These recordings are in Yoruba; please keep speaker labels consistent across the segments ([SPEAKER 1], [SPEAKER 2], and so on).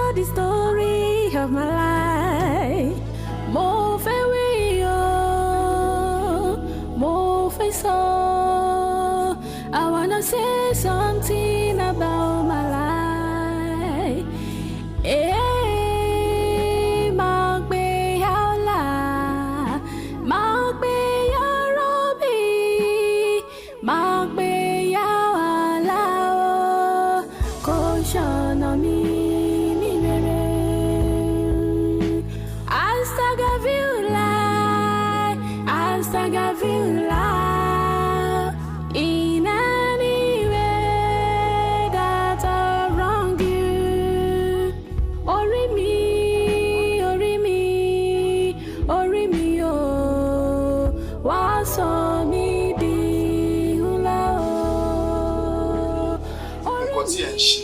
[SPEAKER 1] tell the story of my life. Mo fẹ́ wí o, mo fẹ́ sọ. I wanna say something about my life. Máa gbé yàrá, máa gbé yàrá bí, máa gbé yàrá o, kò ṣọ̀nà mi ní rere. Astagfirullah, in any way that I wrong you. Orí mi, orí mi, orí mi o, wá sọ mí di ńlá o.
[SPEAKER 2] Nǹkan tí ẹ ń ṣe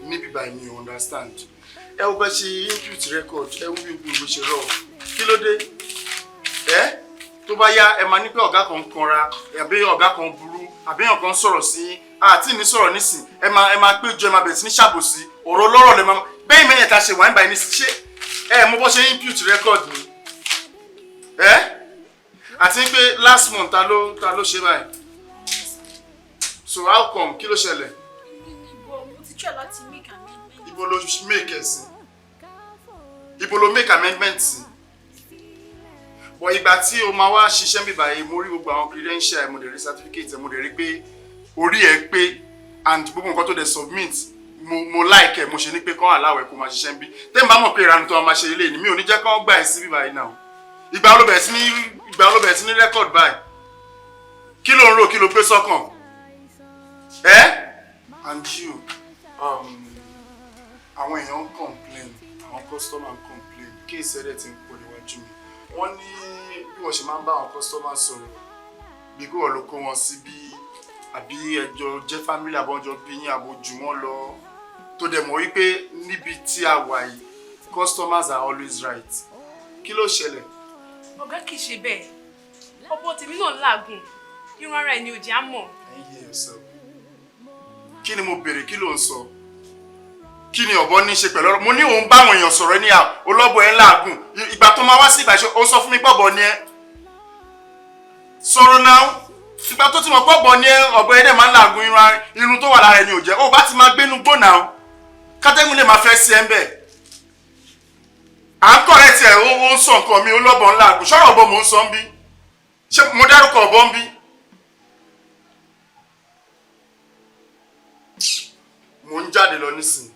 [SPEAKER 2] níbí báyìí mi ò understand. Ẹ wo bá ṣe input record, ẹ wo bí gbogbo ṣe rọ̀. Kí ló dé? Tó bá yá ẹ máa ní pé ọ̀gá kan kanra, àbí ọ̀gá kan burú, àbí èèyàn kan sọ̀rọ̀ sí àti ní sọ̀rọ̀ nísìn, ẹ máa péjọ, ẹ máa bẹ̀rẹ̀ sí ní ṣàbòsí, ọ̀rọ̀ lọ́rọ̀ lẹ máa bẹ́ẹ̀ mẹ́yẹn ta ṣe wà níbàyìí nísìn, ṣé ẹ mọ bó ṣe input record ni? Àti pé last month ta ló ṣe báyìí? So how come? Kí ló ṣẹlẹ̀?
[SPEAKER 3] Mo ti try láti make amendment.
[SPEAKER 2] Ibo ló make ẹ̀ sí? Ibo ló make amendment sí? But ìgbà tí o máa wá ṣiṣẹ́ bíbá yìí mo rí gbogbo àwọn credential mo dẹ̀ rí certificate mo dẹ̀ rí pé orí ẹ̀ pé and gbogbo nǹkan tó dẹ̀ submit mo like ẹ̀ mo ṣe ní pé kán aláwẹ̀ kó máa ṣiṣẹ́ bí tẹ́mi bá mọ̀ pé ìranu tó máa ṣe ilé ni mi ò ní jẹ́ kán gbà ẹ̀ sí bíbá yìí náà ìgbà ló bẹ̀rẹ̀ sí ní record báyìí kí ló ń rò kí ló gbé sọ́kàn and you àwọn èèyàn ń complain àwọn customer ń complain kéèsì ẹ̀rẹ̀ ti ń pọ̀ níwájú mi wọ́n ní bí wọ́n ṣe máa ń bá àwọn customer sọ̀rọ̀ bí kí wọ́n lọ kó wọn sí bí àbí ẹjọ́ jẹ́ family àbọ̀njọ́ bí yín àbójú wọn lọ tó dẹ̀ mọ̀ wípé níbi tí a wà yìí customers are always right kí ló ṣẹlẹ̀.
[SPEAKER 3] Ọ̀gá kìí ṣe bẹ́ẹ̀ ọ̀pọ̀ tèmi náà làágùn irun ara ẹni ò jẹ́ àmọ̀.
[SPEAKER 2] Kí ni mo béèrè kí ló ń sọ kí ni ọ̀bọ ní ṣe pẹ̀lú ọ̀rọ̀ mo ní òun bá àwọn èèyàn sọ̀rọ̀ ní olóbọ̀ ẹ̀ làágùn ìgbà tó máa wá sí ìgbà ó sọ fún mi pọ̀bọ̀ ni ẹ sọ̀rọ̀ náà ìgbà tó ti mọ̀ pọ̀bọ̀ ni ẹ ọ̀bọ ẹ̀ dẹ̀ máa ń làágùn irun tó wà lára ẹni ò jẹ́ ó bá ti máa gbénu gbóná kátẹ́gùn lè máa fẹ́ sí ẹ ń bẹ̀ à ń kọ̀ rẹ̀ tiẹ̀ ó ń sọ nǹkan mi olóbọ̀ ńlá àgùn sọ̀rọ̀ ọ̀bọ mò ń sọ ń bí ṣé mo dárúkọ ọ̀bọ ń bí. mo ń jáde lọ nísìnyí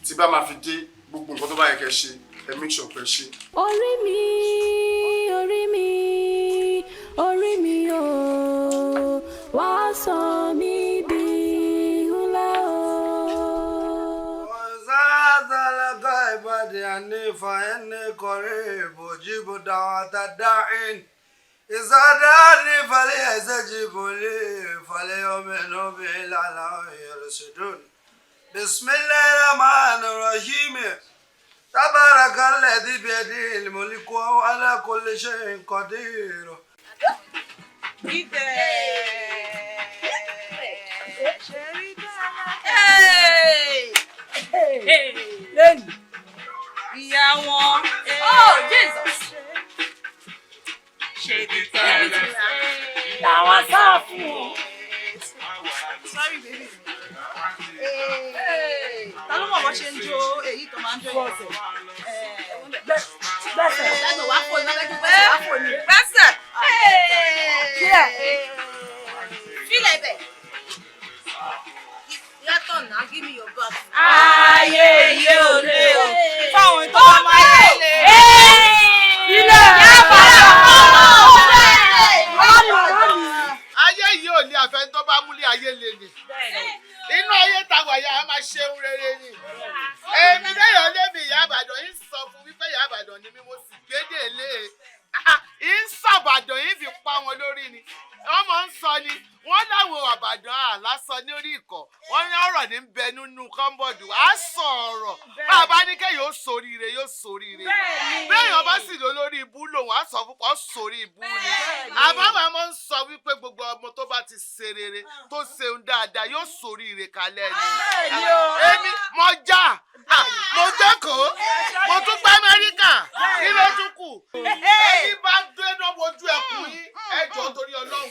[SPEAKER 2] tí bá máa fi dé gbogbo nǹkan tó bá yẹ kẹ́ ṣe ẹ make sure pé ṣe.
[SPEAKER 1] Orí mi, orí mi, orí mi o, wá sọ mí di ńlá o.
[SPEAKER 4] Ọ̀sán-àtàlẹ́kọ̀ ìbàdí ànífà ẹni kọrí ìbòjìbò dáwàtà dáhìn. Ìsọdá ní falẹ̀ ẹ̀sẹ̀ jìbò lè falẹ̀ ọmọ ẹ̀nà bí lálá ìyẹ̀rẹ̀ṣẹ̀dùn. Bismillahirrahmanirrahim. Tabarakalladhi biyadihil mulku wa ala kulli shay'in qadir.
[SPEAKER 3] Ìyá wọn. Oh, Jesus. Ṣé ìdíkẹ́ làwọn sá fún? Sorry, baby. Ta ló mọ̀ bó ṣe ń jó èyí tó máa ń jó ìgbọ̀nsẹ̀? Gbẹ́sẹ̀. Lẹ́nu wá fò ní lọ́lẹ́jú gbẹ́sẹ̀ wá fò ní. Gbẹ́sẹ̀. Fílẹ̀. Fílẹ̀ bẹ̀. Yàtọ̀ náà, give me your back. Ayé iye ò lè o. Fáwọn tó bá máa yẹ lè. Ilé yàgbá
[SPEAKER 5] ayé yìí ò ní àfẹn tó bá múlé ayé lè ní. Inú ayé tàwa yà á máa ṣeun rere ni. Èmi lẹ́yìn lébi ìyá Ìbàdàn yìí sọ fún wípé ìyá Ìbàdàn ni mí mo sì gbédè lé e. Yìí sọ̀bàdàn yìí fi pa wọn lórí ni. Wọ́n máa ń sọ ni wọ́n láwọn àbàdàn àlásọ ní orí ìkọ̀ wọ́n ní ọ̀rọ̀ ní bẹ nínú kọ́ńbọ̀dù á sọ ọ̀rọ̀ bàbá ní kẹ́ yóò sóríire yóò sóríire bẹ́ẹ̀yàn bá sì lọ lórí ibú lòun á sọ fún pọ̀ sórí ibú ni àbámọ̀ máa ń sọ wípé gbogbo ọmọ tó bá ti ṣe rere tó ṣeun dáadáa yóò sóríire kalẹ̀ ni èmi mo já mo gbé kí ló tún kù ẹ̀yin bá dé náà wojú ẹkùn yín ẹjọ́ torí Ọlọ́run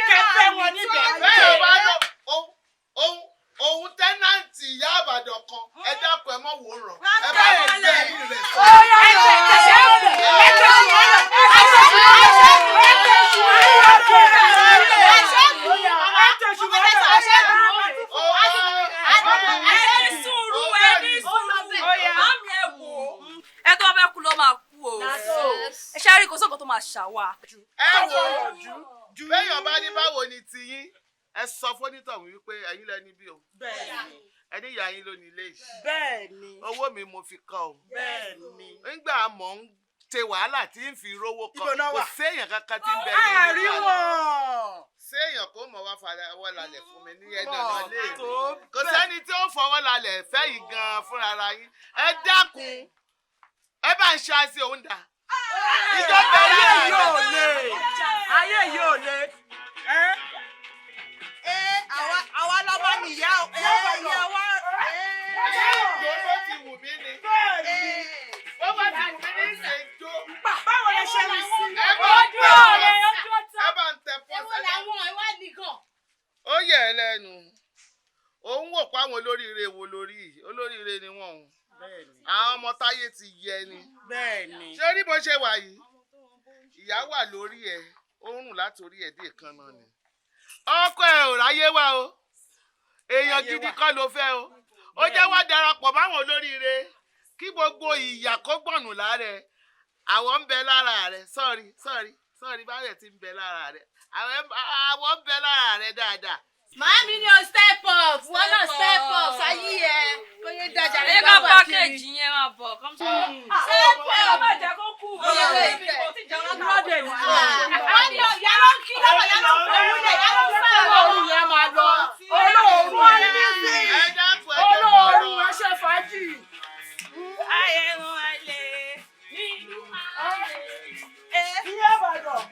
[SPEAKER 3] kẹfẹ wọn níbẹ̀
[SPEAKER 5] bẹ́ẹ̀ bá lọ ohun tẹ́nàntì ìyá àbàdàn kan ẹ dákun ẹ mọ̀ wò ràn ẹ bá ẹ bẹ́ẹ̀ ní rẹ̀ sọ.
[SPEAKER 3] ẹ tó bá fẹ́ kú ló máa kú o ẹ ṣe àríkò sọ́kàn tó máa ṣàwà.
[SPEAKER 5] ẹ wò ju béèyàn bá ní báwo ni tiyín ẹ sọ fónítọ̀ wípé ẹ̀yin lẹni bí o ẹni ìyá yín ló ní ilé yìí
[SPEAKER 6] bẹ́ẹ̀ni
[SPEAKER 5] owó mi mo fi kọ́ o
[SPEAKER 6] bẹ́ẹ̀ni
[SPEAKER 5] nígbà mọ̀ ń ṣe wàhálà tí ń fi rówó kọ́ kò séèyàn kankan tí ń bẹ ní
[SPEAKER 6] àárín
[SPEAKER 5] ìlú
[SPEAKER 6] wọn
[SPEAKER 5] séèyàn kó mọ̀ wá fọwọ́ lálẹ̀ fún mi ní ẹ̀dọ̀ náà léèrè kò sẹ́ni tí ó fọwọ́ lálẹ̀ fẹ́ yìí gan-an fúnra yín ẹ dákun ẹ bá ń ṣe àṣẹ òun dà ìjọba
[SPEAKER 6] ayé yóò lé àwa lọ́ba nìyá ìyá wa.
[SPEAKER 5] Ìjọba ti wù mí ni. Wọ́n bá ti wù mí ní ìṣèjọ́.
[SPEAKER 6] Báwo lẹ ṣe rí sí?
[SPEAKER 5] Ẹ bá ń tẹ pọ́sẹ̀.
[SPEAKER 3] Èwo làwọn ìwádìí kan?
[SPEAKER 5] Ó yẹ ẹ lẹ́nu. Òun wò pa àwọn olóríire wo lórí olóríire ni wọ́n o. Àwọn ọmọ táyé ti yẹ ni.
[SPEAKER 6] Bẹ́ẹ̀ni.
[SPEAKER 5] Ṣé rí bó ṣe wà yìí? Ìyá wà lórí ẹ̀, ó ń rùn látòrí ẹ̀ dé ìkànnà ni. Ọkọ ẹ̀ ò ráyé wá o. Èèyàn gidi kọ́ ló fẹ́ o. Ó jẹ́ wá darapọ̀ máwọn olóríire kí gbogbo ìyà kó gbọ̀nù lára ẹ̀. Àwọn ń bẹ lára rẹ̀ sọ́ọ̀rì báyẹ̀ ti ń bẹ lára rẹ̀. Àwọn ń bẹ lára rẹ̀ dáadáa.
[SPEAKER 3] Màámi ni o step up, wọ́n náà step up sáyé ẹ̀ kó yé dájà ní bá wà kiri. Ẹ ká pákéjì yẹn máa bọ̀ kọ́m tó kù. Step up má jẹ́ kó kù. Lọ́dẹ̀ ni. Wọ́n ní yàrá ń kí lọ́wọ́ yàrá ń fẹ́ wúlẹ̀ yàrá ń fẹ́ olóòrùn yẹn máa lọ. Olóòrùn olóòrùn ẹ ṣe fàájì. Ayé wọn alẹ́ nínú ayé.
[SPEAKER 6] Ìyá Ìbàdàn.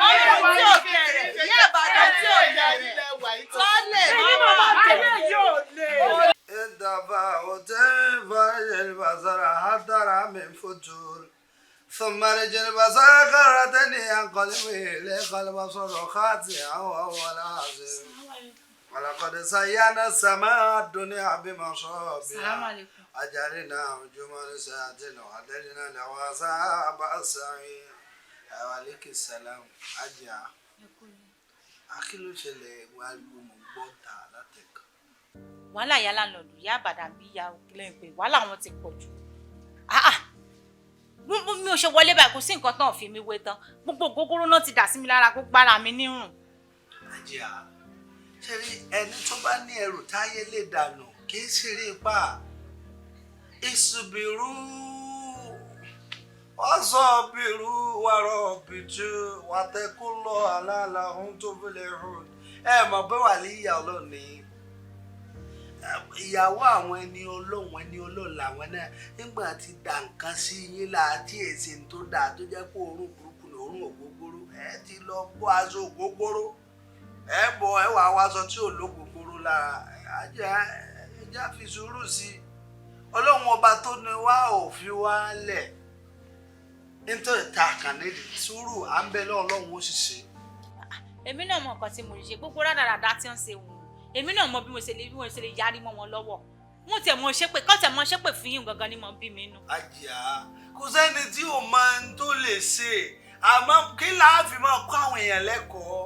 [SPEAKER 3] Àwọn tí ò kẹrẹ̀, ìyá Ìbàdàn tí ò kẹrẹ̀. Tọ́lẹ̀
[SPEAKER 6] Ayé yóò lé.
[SPEAKER 4] الدفاع تنفج البصر حتى من فتور ثم رجع البصر كرتني ينقلب إليك البصر خاطئا وهو العظيم ولقد زينا السماء الدنيا بمصابيح أجعلنا نجوما لساتين وأعتدنا له أصحاب السعير وعليك السلام أجا أكلوا شلي والبوم بوتا لا تك
[SPEAKER 7] wàhálà ìyá lánàlù ìyá àbàdàn bí ìyá lẹ́yìn pé wàhálà wọn ti pọ̀ jù mi ò ṣe wọlé báyìí kò sí nǹkan tán fi mi wé tán gbogbo gógóró náà ti dà sí mi lára kó gbára mi nírùn.
[SPEAKER 4] àjíà ṣe rí ẹni tó bá ní ẹrù táyé lè dànù kì í ṣeré ipá ìṣubìrú ọ̀sọ̀bìrú wàrọ̀bìtú wàtẹ́kùlọ̀ àlàlà ohun tó fi lè hùn ẹ mọ̀ pé wà ní ìyá ọlọ́ọ̀ni ìyàwó àwọn ẹni olóhùn ẹni olóhùn làwọn náà nígbà tí dà nǹkan sí yín láti èsì tó dáa tó jẹ́ pé òórùn burúkú ní òórùn ògógóró ẹ ti lọ bọ́ aṣọ ògógóró ẹ bọ ẹ wà wá aṣọ tí ò lógógóró lára ẹjá fi sùúrù sí i ọlọ́run ọba tó ní wá ò fi wá lẹ̀ nítorí ta kàn nídìí sùúrù à ń bẹ lọ́wọ́ ọlọ́run ó sì ṣe.
[SPEAKER 7] èmi náà mọ nǹkan tí mo lè ṣe gbogbo rádaràdá tí wọ́n ṣe wù èmi náà mọ bí mo ṣe lè yarí mọ́ wọn lọ́wọ́ wọn tẹ̀ mọ́ ṣépè kọ́ tẹ̀ mọ́ ṣépè fún yín gangan ni mo bí mi nù.
[SPEAKER 4] àjíà kò sẹ́ni tí ò máa ń tó lè ṣe àmọ́ kí láàfin máa kọ́ àwọn èèyàn lẹ́kọ̀ọ́.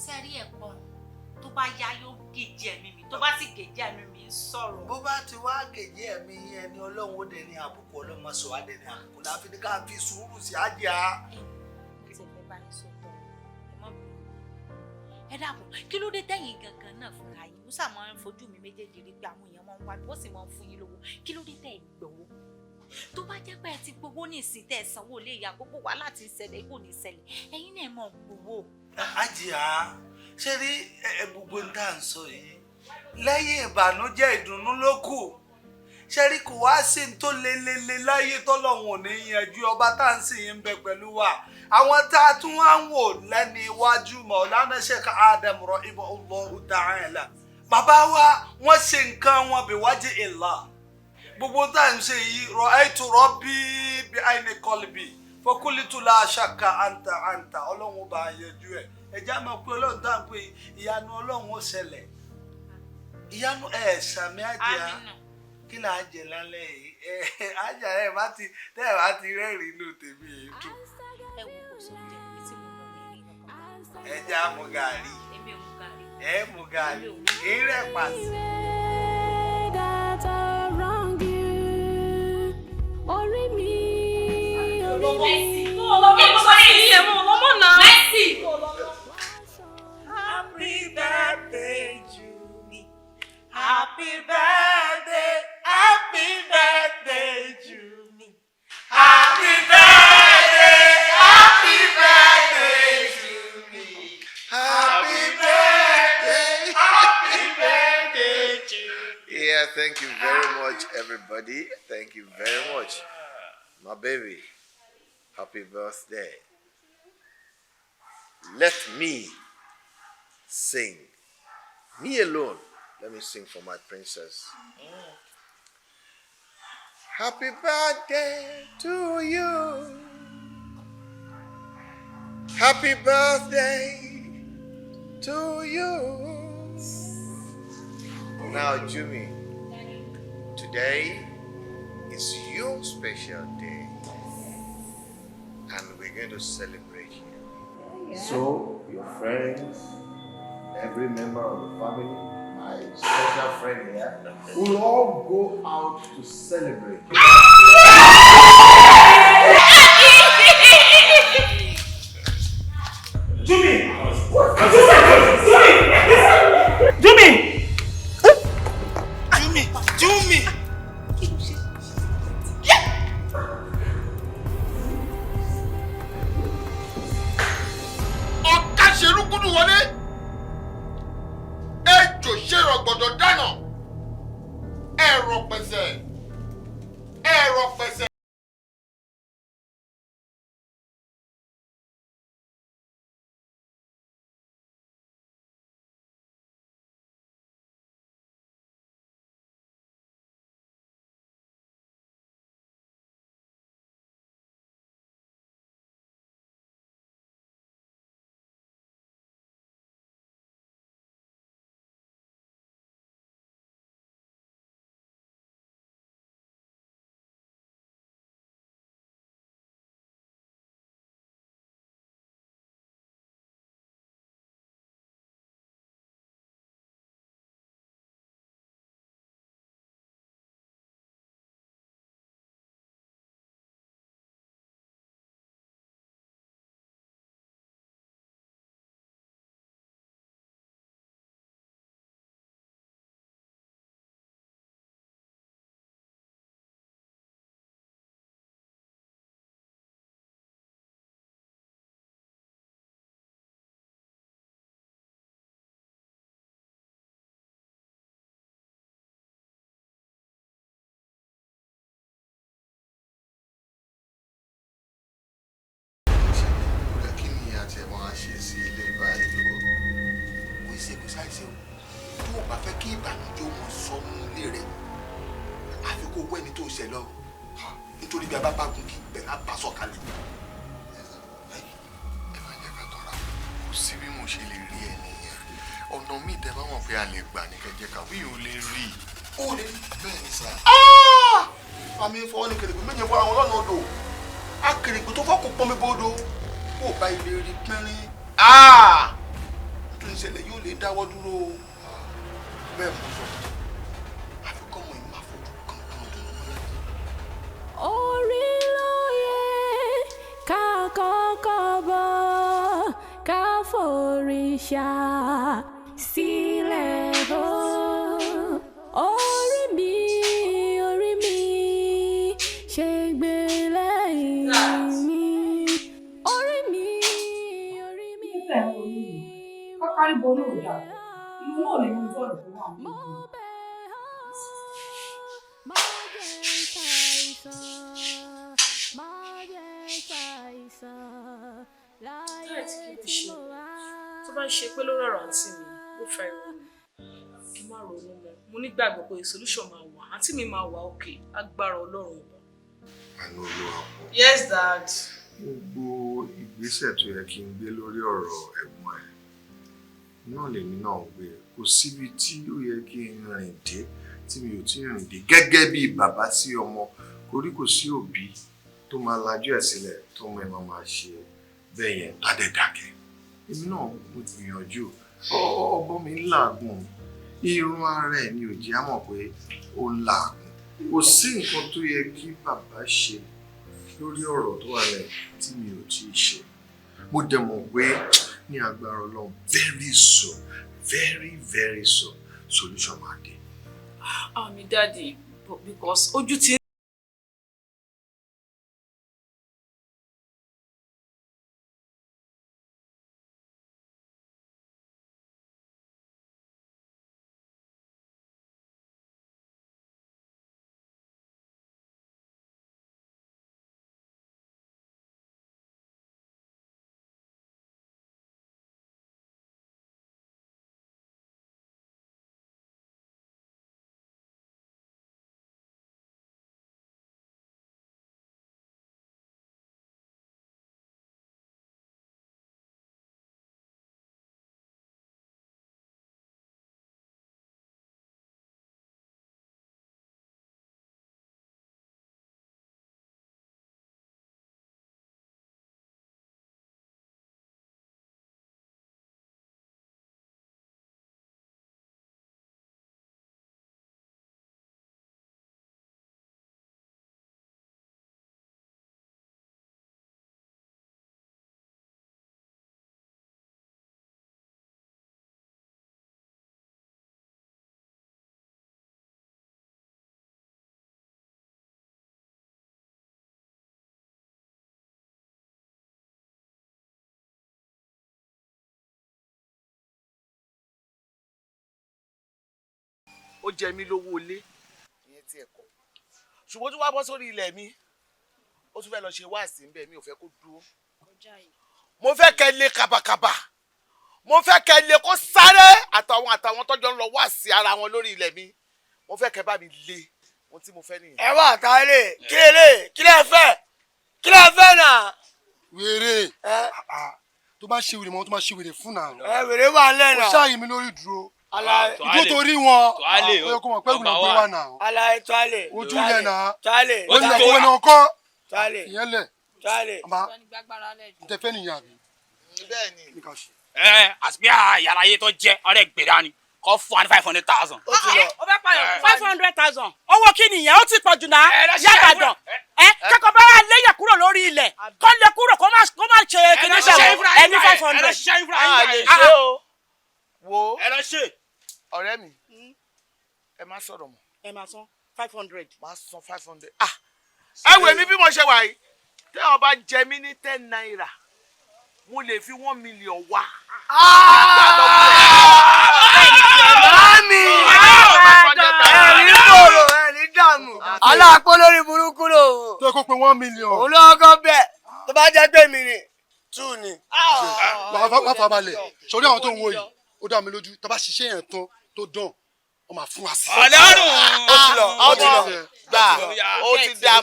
[SPEAKER 7] sẹ́rí ẹ̀kọ́ tó bá yá yóò gèjì ẹ̀mí mi tó bá sì gèjì ẹ̀mí mi ń sọ̀rọ̀.
[SPEAKER 4] bó bá ti wá gèjì ẹ̀mí ẹni ọlọ́run ó dẹ̀ ní àbùkù ọlọ́mọ sọ wá dẹ̀ ní àbùkù láfi ní ká fi sùúrù sí àjíà.
[SPEAKER 7] ẹ dàbọ̀ kí ló dé tẹ̀yìn gangan náà fúnra yín mo sàmọ́ ń fojú mi méjèèjì rí pé àwọn èèyàn máa ń wá wọ́n sì máa ń fún yín lówó kí ló dé tẹ̀yìn gbowó tó bá jẹ́ pé ẹ ti gbowó ní ìsìn tẹ̀ sanwó lè ya gbogbo wa láti ṣẹlẹ̀ kò ní ṣẹlẹ̀ ẹ̀yin náà mọ̀ gbowó.
[SPEAKER 4] àjíà ṣé rí gbogbo ń tà ń sọ yìí lẹ́yìn ìbànújẹ́ ìdùnnú ló kù ṣé rí kò wá sí ní tó lelele láyé tọ́lọ́hun ò ní yanjú ọba tá à ń sìn yín ń bẹ pẹ̀lú wa àwọn tá a tún wá ń wò lẹ́ni iwájú Maulana Sheikh Adam rahimahullahu ta'ala bàbá wa wọ́n ṣe nǹkan wọn bí wájú ìlà gbogbo tá à ń ṣe yìí ra'aytu rabbi bi ayni qalbi fakulitu la shakka anta ọlọ́run bá yanjú ẹ̀ ẹ̀já máa pé ọlọ́run tá à ń pè ìyanu ọlọ́run ó ṣẹlẹ̀ ìyanu sàmì àjẹ́ kí là á jẹ lálẹ́ yìí àjà ẹ̀ bá ti rẹ́rìn-ín inú tèmi èyí dùn.
[SPEAKER 7] ẹ wo kò sọ jẹ ibi tí mo lọ mi rí nǹkan.
[SPEAKER 4] ẹ já mu gàrí.
[SPEAKER 7] èmi ò mu gàrí.
[SPEAKER 4] ẹ mu gàrí eré pàṣẹ.
[SPEAKER 1] orí mi
[SPEAKER 6] Happy birthday to me. Happy birthday to me. Happy birthday to me. Happy birthday to me.
[SPEAKER 8] Yeah, thank you very much, everybody. Thank you very much. My baby, happy birthday. Let me sing. Me alone. Let me sing for my princess. Happy birthday to you. Happy birthday to you. Now, Jimmy, today is your special day, and we're going to celebrate you. So, your friends, every member of the family, my special friend here, will all go out to celebrate.
[SPEAKER 6] Jimmy!
[SPEAKER 2] ṣerúkúdù wọlé ejò ṣèrò gbọ́dọ̀ dáná ẹ̀rọ pẹ̀sẹ̀.
[SPEAKER 9] Nítorí bí a bá bá gun kí bẹ̀ náà bá sọ̀kalẹ̀.
[SPEAKER 8] Ẹ má jẹ́ ká tọ́ra, kò sí bí mo ṣe lè rí ẹni yẹn. Ọ̀nà míì tẹ́ bá mọ̀ pé a lè gbà ní kẹjẹ ká wí ò lè rí.
[SPEAKER 9] Ó lè rí bẹ́ẹ̀ ni sá. Àmì ìfọwọ́ ni kèrègbè méje fún àwọn ọlọ́nà odò. Akèrègbè tó fọ́kù pọ́nmi bódò. Kó o bá ilé rí pínrín. Tó ń ṣẹlẹ̀ yóò lè dáwọ́ dúró. Bẹ́ẹ̀ mo sọ. Àfikọ́ mọ̀ ìmọ̀ àfojú kankan tó ń wọlé.
[SPEAKER 1] orí ló yẹ ká kọ́kọ́ bọ̀ ká fòrìṣà sílẹ̀ o. orí mi ṣe gbé lẹ́yìn mi. orí mi.
[SPEAKER 10] nígbà ẹ̀rọ yìí kákárí bonú ìyá ìlú náà lè mú ìjọ́rọ̀ tó wà ní ìlú.
[SPEAKER 11] tó bá ṣe pé lórí ọ̀rọ̀ àǹtí mi ló fa ìròyìn kí n má
[SPEAKER 10] má ronú mọ́. Mo nígbàgbọ́ pé solution máa wà. Àǹtí mi máa wà okay. Agbára Ọlọ́run ọba.
[SPEAKER 9] Àánú Olúwa pọ̀.
[SPEAKER 10] Yes, Dad.
[SPEAKER 9] Gbogbo ìgbésẹ̀ tó yẹ kí n gbé lórí ọ̀rọ̀ ẹ̀gbọ́n ẹ̀ náà lèmi náà gbé. Kò síbi tí ó yẹ kí n rìn dé tí mi ò tí ì rìn dé gẹ́gẹ́ bí bàbá sí ọmọ. Torí kò sí òbí tó máa lajú ẹ̀ sílẹ̀ tó mọ ẹ̀ máa ṣe bẹ́ẹ̀ yẹn tádẹ́dàkẹ́. Èmi náà mo gbìyànjú. Ọgbọ́n mi ń làágùn. Irun ara ẹ̀ ni ò jẹ́ á mọ̀ pé ó ń làágùn. Kò sí nǹkan tó yẹ kí bàbá ṣe lórí ọ̀rọ̀ tó wà lẹ̀ tí mi ò tí ì ṣe. Mo dẹ̀ mọ̀ pé ní agbára Ọlọ́run very soon, very soon solution máa dé.
[SPEAKER 10] Mi Daddy, because ojú ti
[SPEAKER 5] ó jẹ mí lówó ilé ìyẹn tí ẹ kọ ṣùgbọ́n tó wá bọ́ sórí ilẹ̀ mi ó tún fẹ́ lọ ṣe wáàsí ń bẹ̀ mi ò fẹ́ kó dúró mo fẹ́ kẹ́ lé kàbàkàbà mo fẹ́ kẹ́ lé kó sáré àtàwọn tọ́jọ́ ń lọ wáàsí ara wọn lórí ilẹ̀ mi mo fẹ́ kẹ́ bá mi lé ohun tí mo fẹ́ nìyẹn.
[SPEAKER 6] ẹ wà kálẹ̀ kí lẹ fẹ́ náà.
[SPEAKER 9] Wèrè tó bá ṣe wèrè mọ́ tó bá ṣe wèrè fún náà.
[SPEAKER 6] Wèrè wà lẹ́nà.
[SPEAKER 9] Ó ṣáàyè mi lórí dúró. Ìjó torí wọn ó kó mọ̀ pé ìgbìmọ̀ gbé wà náà.
[SPEAKER 6] Alaye tuale.
[SPEAKER 9] Ojú yẹn náà.
[SPEAKER 6] Tuale.
[SPEAKER 9] Ó ní ẹ̀kọ́ wọn náà kọ́.
[SPEAKER 6] Tuale.
[SPEAKER 9] Ìyẹn lẹ̀.
[SPEAKER 6] Tuale.
[SPEAKER 9] Àbá ntẹ̀fẹ́ nìyẹn àbí.
[SPEAKER 5] Bẹ́ẹ̀ ni.
[SPEAKER 11] Àsìbí àyàrá ayé tó jẹ́ ọ̀rẹ́ gbéra ni kọ́ fún wa ní 500,000.
[SPEAKER 6] Ó ti lọ.
[SPEAKER 3] Ó fẹ́ pààyàn 500,000. Owó kí nìyẹn? Ó ti pọ̀ jù náà. Yàgàdàn. Kẹ́kọ̀ọ́ bá wà léyìn kúrò lórí ilẹ̀. Kọ́ lè kúrò kó má ṣe kìnnìkan ẹni 500.
[SPEAKER 5] Ṣé o wo
[SPEAKER 11] ẹ lọ ṣe.
[SPEAKER 5] ọ̀rẹ́ mi ẹ má sọ̀rọ̀ mọ́.
[SPEAKER 3] Ẹ máa san 500.
[SPEAKER 5] Má san 500. Ẹ wò mí bí mo ṣe wà yìí tẹ́ ọ bá jẹ mí ní 10 naira mo lè fi 1 million wá.
[SPEAKER 6] Mami! Ẹ̀rí bòrò ẹ̀rí dààmú. Aláàpọ̀ lórí burúkú lò.
[SPEAKER 9] Tó kó pé 1 million.
[SPEAKER 6] Òun ló kọ́ bẹ́ẹ̀ tó bá jẹ́ pé mi ni 2 ni.
[SPEAKER 9] Wàá fà balẹ̀ sórí àwọn tó ń wo yìí ó dá mi lójú tá bá ṣiṣẹ́ yẹn tán tó dán ó máa fún wa sí.
[SPEAKER 11] Ọlọ́run
[SPEAKER 5] ó ti lọ gbà ó ti dá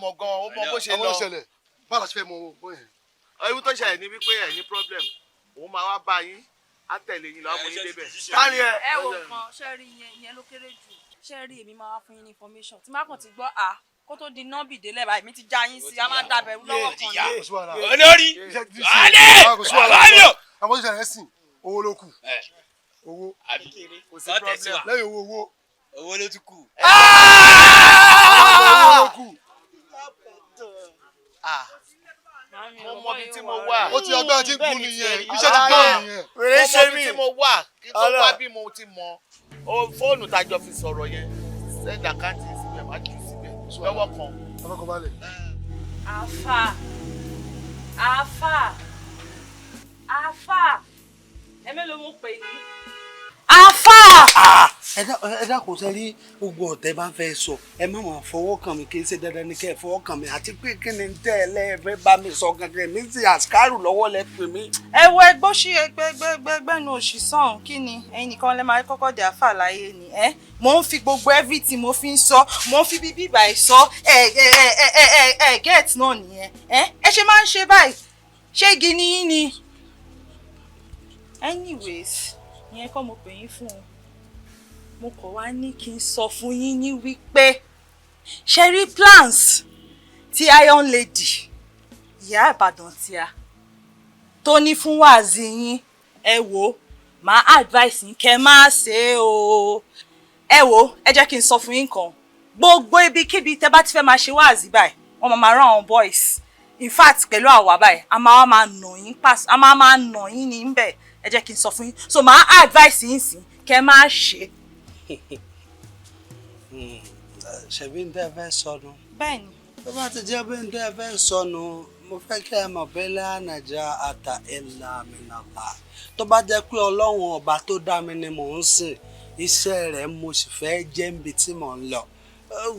[SPEAKER 5] mọ̀ gan ó mọ bó ṣe lọ.
[SPEAKER 9] Báwo la ṣe fẹ́ mọ owó yẹn.
[SPEAKER 5] Ewu tó ṣẹlẹ̀ ní wípé ẹ̀ ní problem òun máa wá bá yín á tẹ̀lé yín lọ́wọ́ yín débẹ̀.
[SPEAKER 10] ẹ wò kan ṣe rí ìyẹn ló kéré jù. Ṣé rí èmi máa wá fún yín ní information tí má kàn ti gbọ́ kó tó di nọ́ọ̀bì délẹ̀ báyìí mi ti já yín sí a máa dàbẹ̀ lọ́wọ́ kan ní.
[SPEAKER 11] olórí alẹ́ àbáyọ.
[SPEAKER 9] Àwọn ìṣẹ̀lẹ̀ ẹ̀sìn owó ló kù. Owó
[SPEAKER 11] kò sí problem
[SPEAKER 9] lẹ́yìn owó
[SPEAKER 11] ló tún kù.
[SPEAKER 9] owó ló kù.
[SPEAKER 5] Mo mọ ibi tí mo wà.
[SPEAKER 9] Ó ti agbára tí ń kú nìyẹn iṣẹ́ ti gbọ́ nìyẹn.
[SPEAKER 6] Wèrè ṣe mí.
[SPEAKER 5] Mo mọ ibi tí mo wà kí tó wá bí mo ti mọ fóònù tájọ fi sọ̀rọ̀ yẹn send account síbẹ̀ má jù síbẹ̀ lọ́wọ́ kan.
[SPEAKER 9] Ọlọ́kọ̀ balẹ̀.
[SPEAKER 10] Àfà ẹ mélòó mo pè ní. Àfà
[SPEAKER 4] ẹ dákun ṣe rí gbogbo ọ̀tẹ̀ bá fẹ́ sọ ẹ má máa fọwọ́ kàn mí kì í ṣe dandan ní kẹ́ ẹ fọwọ́ kàn mí àti pé kí ni tẹ́ ẹ lẹ́ẹ̀fẹ́ bá mi sọ gangan mi ti àṣkárù lọ́wọ́ lẹ pè mí.
[SPEAKER 6] ẹ wo ẹgbọ́ sí ẹgbẹ́nu òṣì sàn kí ni ẹ̀yin nìkan lẹ máa kọ́kọ́ dé àfà láyé ni mo ń fi gbogbo everything mo fi ń sọ mo ń fi bíbí ìbàyìí sọ get náà nìyẹn ẹ ṣe máa ń ṣe báyìí ṣé igi ni yín ni anyways ìyẹn kọ́ mo pè yín fún un mo kọ̀ wá ní kí n sọ fún yín ní wípé ṣe rí plans tí Iron Lady ìyá Ìbàdàn tí a tó ní fún wáàzí yín ẹ wò máa advice yín kẹ́ má ṣe o ẹ wò ẹ jẹ́ kí n sọ fún yín kan gbogbo ibikíbi tẹ́ bá ti fẹ́ máa ṣe wáàzí báyìí wọ́n máa rán àwọn boys in fact pẹ̀lú àwa báyìí a máa nà yín pass a máa nà yín ní bẹ́ẹ̀ ẹ jẹ́ kí n sọ fún yín so máa advice yín sí kẹ́ má ṣe.
[SPEAKER 4] ṣebí ń tẹ́ fẹ́ sọnù.
[SPEAKER 6] bẹ́ẹ̀ni.
[SPEAKER 4] tó bá ti jẹ́ bí ń tẹ́ fẹ́ sọnù mo fẹ́ kí ẹ mọ̀ pé lánàjà ata ẹ̀là mi nàlá tó bá jẹ́ pé ọlọ́run ọba tó dá mi ni mò ń sìn iṣẹ́ rẹ̀ mo sì fẹ́ jẹ́ níbi tí mò ń lọ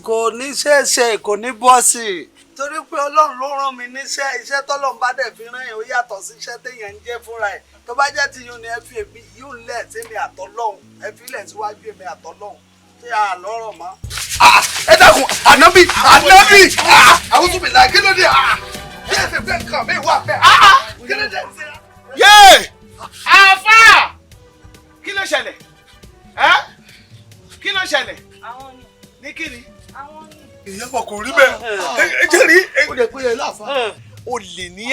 [SPEAKER 4] kò ní ṣeéṣe kò ní bọ́ sí i torí pé ọlọ́run ló rán mi níṣẹ́ iṣẹ́ tọ́lọ́run bá dẹ̀ fi rán yẹn ó yàtọ̀ sí iṣẹ́ téèyàn ń jẹ́ fúnra ẹ̀ tó bá jẹ́ ti yún ni ẹ fi èmi yún lẹ̀ sí mi àtọ́lọ́hún ẹ fi lẹ̀ síwájú èmi àtọ́lọ́hún tí a lọ́rọ̀ mọ́.
[SPEAKER 9] ẹ dákun ànábì àwọn tó bẹ la kí ló dé bí ẹ fẹ́ fẹ́ kàn mí wà bẹ́ẹ̀ kí ló dé.
[SPEAKER 5] yéé àfà kí ló ṣẹlẹ̀ kí ló ṣẹlẹ̀ ní kí ni.
[SPEAKER 9] ìyá kan kò rí bẹ́ẹ̀ ẹ jẹ́ rí ó lè pé ẹ láàfà.
[SPEAKER 5] o lè ní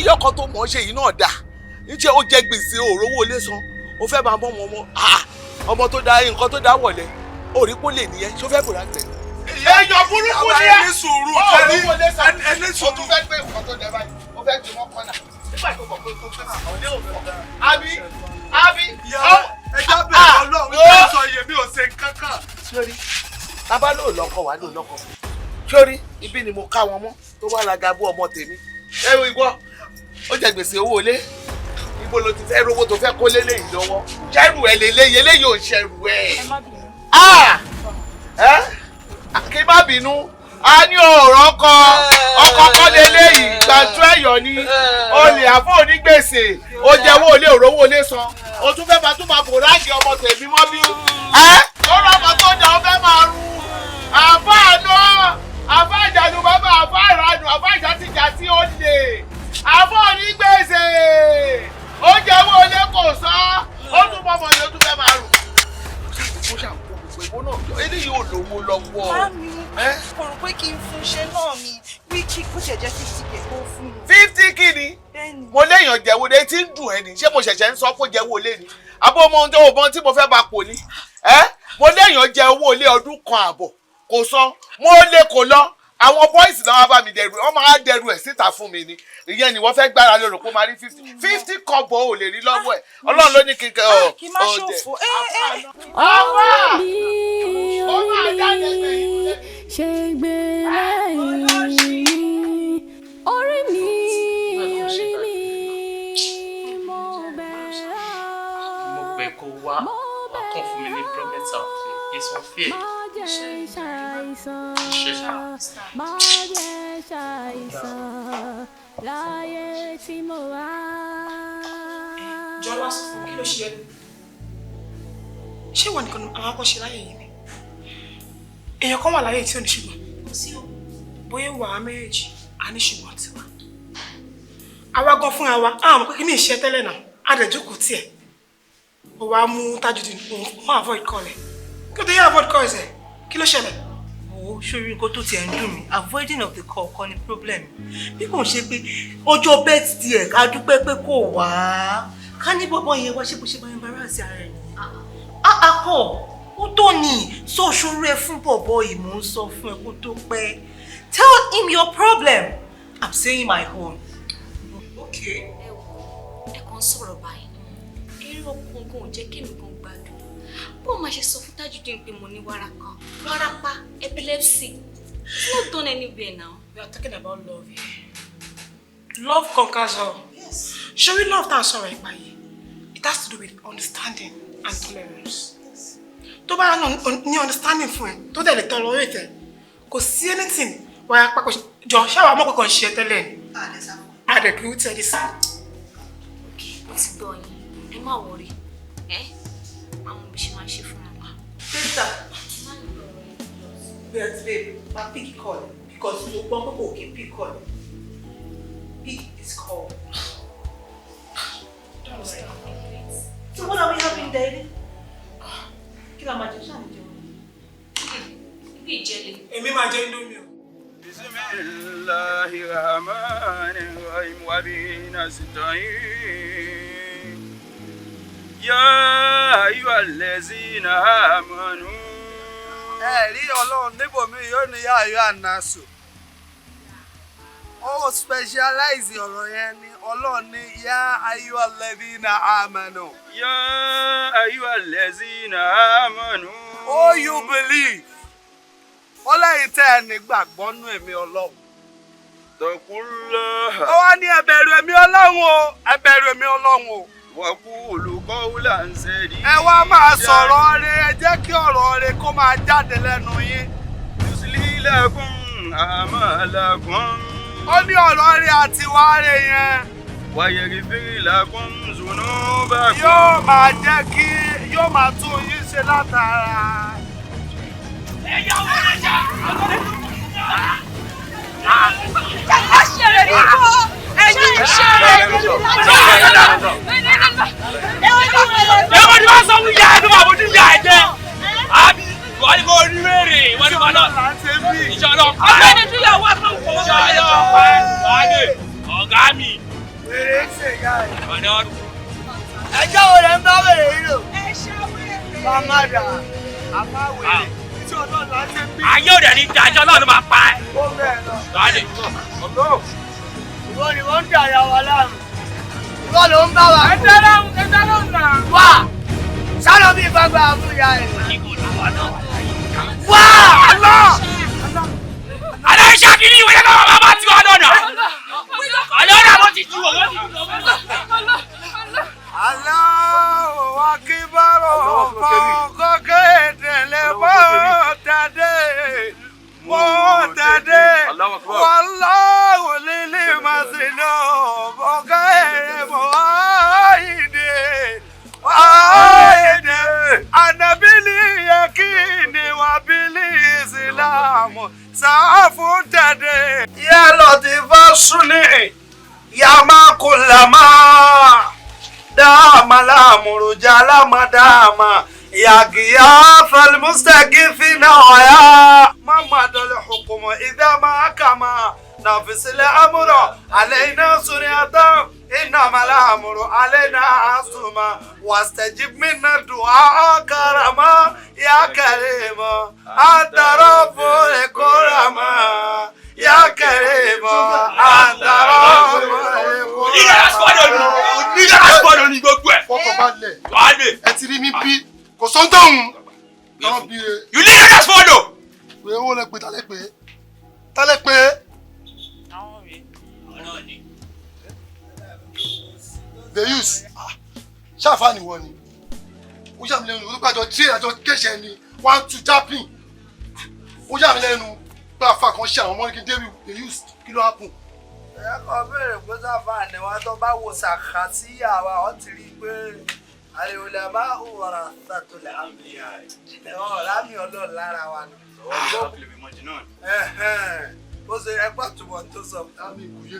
[SPEAKER 5] yọkọ tó mọ̀ ọ́ ṣe yìí náà dà níṣẹ́ ó jẹ gbèsè òrówó ilé san ó fẹ́ máa bọ́ ọmọ tó da nǹkan tó dá wọ̀lẹ́ orí kó lè nìyẹn ṣó fẹ́ bùrà gbẹ̀. èèyàn burúkú ni ẹ
[SPEAKER 9] ẹni sùúrù ẹni sùúrù.
[SPEAKER 5] o tún fẹ́ gbé nǹkan tó dẹ báyìí o fẹ́ gbé wọn kọ́nà nígbà tó kọ̀ pé tó fẹ́ máa ọ̀lẹ́ òfò. àbí
[SPEAKER 9] ẹja bẹ̀rẹ̀ ọlọ́run tó sọ iye mi ò ṣe kankan.
[SPEAKER 5] sórí tábà ló lọ́kọ̀ wá ló lọ́kọ̀ sórí ibi ni mo ká wọn mọ́ tó wà lágabú ọmọ tèmi ẹ̀rù ìwọ ó jẹ gbèsè owó ilé ibo ló ti fẹ́ rówó tó fẹ́ kó lélẹ́yìn lọ́wọ́ ṣẹ́rù ẹ̀ lélẹ́yìn eléyìí ò ṣẹ́rù ẹ̀. kí má bínú a ní ọ̀rọ̀ ọkọ̀ kọ́ lélẹ́yìn gbàtú ẹ̀yọ̀ ni olè àfọ̀ onígbèsè ó jẹ́wọ́ olè òrówó olè san o tún fẹ́ máa tún máa bò láàgì ọmọ tèmi mọ́ bí. lórí ọmọ tó jà ó fẹ́ máa rú àfọ̀ àná àfọ̀ àjàdù bàbá àfọ̀ àràdù àfọ̀ àjàtìjà tí ó lè àfọ̀ onígbèsè ó jẹ́wọ́ olè kò sán ó tún mọ́ ọmọ yẹn ó tún fẹ́ máa rù. mo ṣàkóso gbogbo ìbò náà eléyìí ò lówó lọ́wọ́.
[SPEAKER 6] Mami, kò rò pé kí n fún iṣẹ́ náà mi wíkí kó ṣẹ̀jẹ̀ 50 kẹ̀ kó fún mi.
[SPEAKER 5] 50 kí ni? mo léèyàn jẹ́wọ́ lé tí ń dùn ẹ́ ni ṣé mo ṣẹ̀ṣẹ̀ ń sọ pé jẹ́wọ́ lé ni àbó ọmọ ohun tó wò bọ́n tí mo fẹ́ bá pò ní. mo léèyàn jẹ owó ilé ọdún kan àbọ̀ kò san mo lè kò lọ àwọn bọ́ìsì náà wá bá mi dẹrù wọ́n máa dẹrù ẹ̀ síta fún mi ni ìyẹn ni wọ́n fẹ́ gbára lórí kó máa rí 50 kọ́bọ̀ ò lè rí lọ́wọ́ ẹ̀ ọlọ́run ló ní kíkẹ́ ọ̀
[SPEAKER 6] kí má ṣòfò
[SPEAKER 1] ọwọ́ mi ṣe gbé lẹ́yìn orí mi mo bẹ̀ ọ́.
[SPEAKER 12] mo bẹ̀ kó wá kàn fún mi ní promise of ìsọfíè.
[SPEAKER 1] má jẹ́ ṣàìsàn láyé tí mo wá.
[SPEAKER 10] jọlá sọ fún kí ló ṣe ẹnu ṣé wọn nìkan àwọn akọ́ṣe láyé yìí ni èèyàn kan wà láyé tí ò ní ṣùgbọ́n kò sí o bóyá wà á méjèèjì á ní ṣùgbọ́n tiwa àwa gan fúnra wa àwọn ọmọ pé kí ní ìṣe tẹ́lẹ̀ náà á dẹ̀ jókòó tiẹ̀ ó wá mú Tajudeen òun avoid call ẹ̀ kí ló dé yẹ avoid call ẹ̀ kí ló ṣẹlẹ̀.
[SPEAKER 13] owó sórí nǹkan tó tiẹ̀ ń dùn mí avoiding of the call kọ́ ni problem bí kò ń ṣe pé ọjọ́ birthday ẹ̀ ká dúpẹ́ pé kò wá ká ní bọ́bọ́ yẹn wá ṣé bó ṣe máa ń bára sí ara ẹ̀ akọ ó tó ní sọ ṣòro ẹ fún bọ̀bọ̀ yìí mò ń sọ fún ẹ kó tó pẹ́ tell him your problem I'm saying my own.
[SPEAKER 10] okay.
[SPEAKER 7] ẹ kàn sọ̀rọ̀ báyìí eré ọkùnrin ò jẹ́ kémi kan gbádùn bó máa ṣe sọ fún Tajudeen pé mo ní wárápá epilepsy it's not done anywhere now.
[SPEAKER 10] we are talking about love here. Love conquers all. Yes. Showing love that sorry by it has to do with understanding and tolerance. Yes. tó bá ní understanding fún ẹ tó tẹ̀lé tolerate ẹ kò sí anything wàá papọ̀ jọ ṣáà wàá mọ̀ pé kàn ṣe tẹ́lẹ̀ ni àdẹ̀kí ó tẹ̀lé sí.
[SPEAKER 7] mo ti gbọ́ yín ẹ má wọrí àwọn òbí ṣe máa ṣe fún wa.
[SPEAKER 13] Sister, but babe, my pick call because you want people can pick call. Pick is call. Don't understand. So what are we having, Daddy? Kí la máa jẹ ṣáà ní jẹun.
[SPEAKER 7] Ibi ìjẹlẹ.
[SPEAKER 10] Èmi máa jẹ Indomie o.
[SPEAKER 14] Bismillahir Rahmanir Rahim wa bihi nasta'in. Ya ayyuhallazina amanu.
[SPEAKER 4] Rí Ọlọ́run níbòmí yóò ní yá ayọ́ ànásù. Ó specialize ọ̀rọ̀ yẹn ni Ọlọ́run ní yá ayyuhallazina amanu.
[SPEAKER 14] Ya ayyuhallazina amanu.
[SPEAKER 4] Oh, you believe. Ọlọ́yin tẹ́ ẹ nígbàgbọ́ nú ẹ̀mí Ọlọ́run.
[SPEAKER 14] Taqullah.
[SPEAKER 4] Ó wá ní ẹ bẹ̀rù ẹ̀mí Ọlọ́run o, ẹ bẹ̀rù ẹ̀mí Ọlọ́run o.
[SPEAKER 14] Wa qulu qawlan sadida.
[SPEAKER 4] Ẹ wá máa sọ̀rọ̀ rẹ̀, ẹ jẹ́ kí ọ̀rọ̀ rẹ̀ kó máa jáde lẹ́nu yín.
[SPEAKER 14] Yuslih lakum a'malakum.
[SPEAKER 4] Ó ní ọ̀rọ̀ rẹ̀ àti wá rẹ̀ yẹn.
[SPEAKER 14] Wa yaghfir lakum dhunubakum.
[SPEAKER 4] Yóò máa jẹ́ kí yóò máa tún yín ṣe látara.
[SPEAKER 11] Ẹ̀yà wọlé jà.
[SPEAKER 3] Aṣèrè níbo ẹ̀yin ìṣeré.
[SPEAKER 11] Ẹ̀wọ̀n ni wọ́n sọ fún ìyá ẹ̀dùn àbò tí ìyá ẹ̀ jẹ́. Àbí wọ́n ní kò rí wèrè wọ́n ní kò lọ. Ìṣọ̀lọ́ pa ẹ̀.
[SPEAKER 3] Ọ̀gbẹ́ni tí yóò wá fún òun.
[SPEAKER 11] Ìṣọ̀lọ́ pa ẹ̀. Wálé ọ̀gá mi.
[SPEAKER 4] Wèrè ṣe ìyá ẹ̀.
[SPEAKER 11] Ọ̀nà ọdún.
[SPEAKER 4] Ẹjọ́ wo lẹ ń bá wèrè yìí lò?
[SPEAKER 3] Ẹ ṣe wèrè.
[SPEAKER 4] Màmá dà, àmá wèrè. Tí Ọlọ́run láti bí.
[SPEAKER 11] Ayé òde ní ìdájọ́ náà ló máa pa ẹ́.
[SPEAKER 4] Ó bẹ́ẹ̀ lọ.
[SPEAKER 11] Wálé.
[SPEAKER 4] Ìwọ ni wọ́n ń dàyà wa láàmú. Ìwọ ló ń bá wa.
[SPEAKER 3] Ẹ dáná nà.
[SPEAKER 4] Wá! Sálọ bí ìfagbá àmúyá ẹ̀.
[SPEAKER 11] Wá! Àlọ́ ìṣàkíní ìwé yẹn lọ́wọ́ bàbá tí wọ́n lọ́nà. Àlọ́ ìyá mo ti ju òwò ti ju òwò.
[SPEAKER 4] Allahu akbar fọ́kọ́ kéde mọ́tàdé mọ́tàdé wallahu lil mazlum fọ́kọ́ mọ́àìdè wààìdè anabili yakini wabili isilamu sáfùtàdé. Ya latifa sunni ya makulama. دام الأمر جل مدام يا غياث المستغيثين ويا محمد الحكم إذا ما كما نفس الأمر علينا سريعة إنما الأمر علينا عصما واستجب منا الدعاء كرما يا كريم أنت رب الكرما يا كريم أنت رب الكرما.
[SPEAKER 11] Nígbà tó gbọ́dọ̀ ní gbogbo ẹ̀.
[SPEAKER 9] Fọ́kàn balẹ̀.
[SPEAKER 11] Wálé.
[SPEAKER 9] Ẹ ti rí mi bí. Kò sọ́ńtọ̀hún. Táwọn bí e.
[SPEAKER 11] You need to just follow.
[SPEAKER 9] Pé owó lẹ pé tálẹ̀ pé. Tálẹ̀ pé.
[SPEAKER 11] Àwọn mi. Ọ̀nà ni.
[SPEAKER 9] The use. Ṣáfà ni wọ́n ni. Ó yà mí lẹ́nu olùkọ́ àjọ tí àjọ kẹ̀ṣẹ̀ ni 1-2 chaplain. Ó yà mí lẹ́nu pé àfa kan ṣe àwọn ọmọ ní kí n débi the use kí ló happen.
[SPEAKER 4] Ẹ kọ́ bẹ̀rẹ̀ pé sáfà ni wọ́n tó bá wo sàkàtì àwa ọ̀ ti rí i pé al-ulama warathatul anbiya. Lámì Ọlọ́run lára wa ni. Ó ṣe ẹgbẹ́ àtúbọ̀ tó sọ.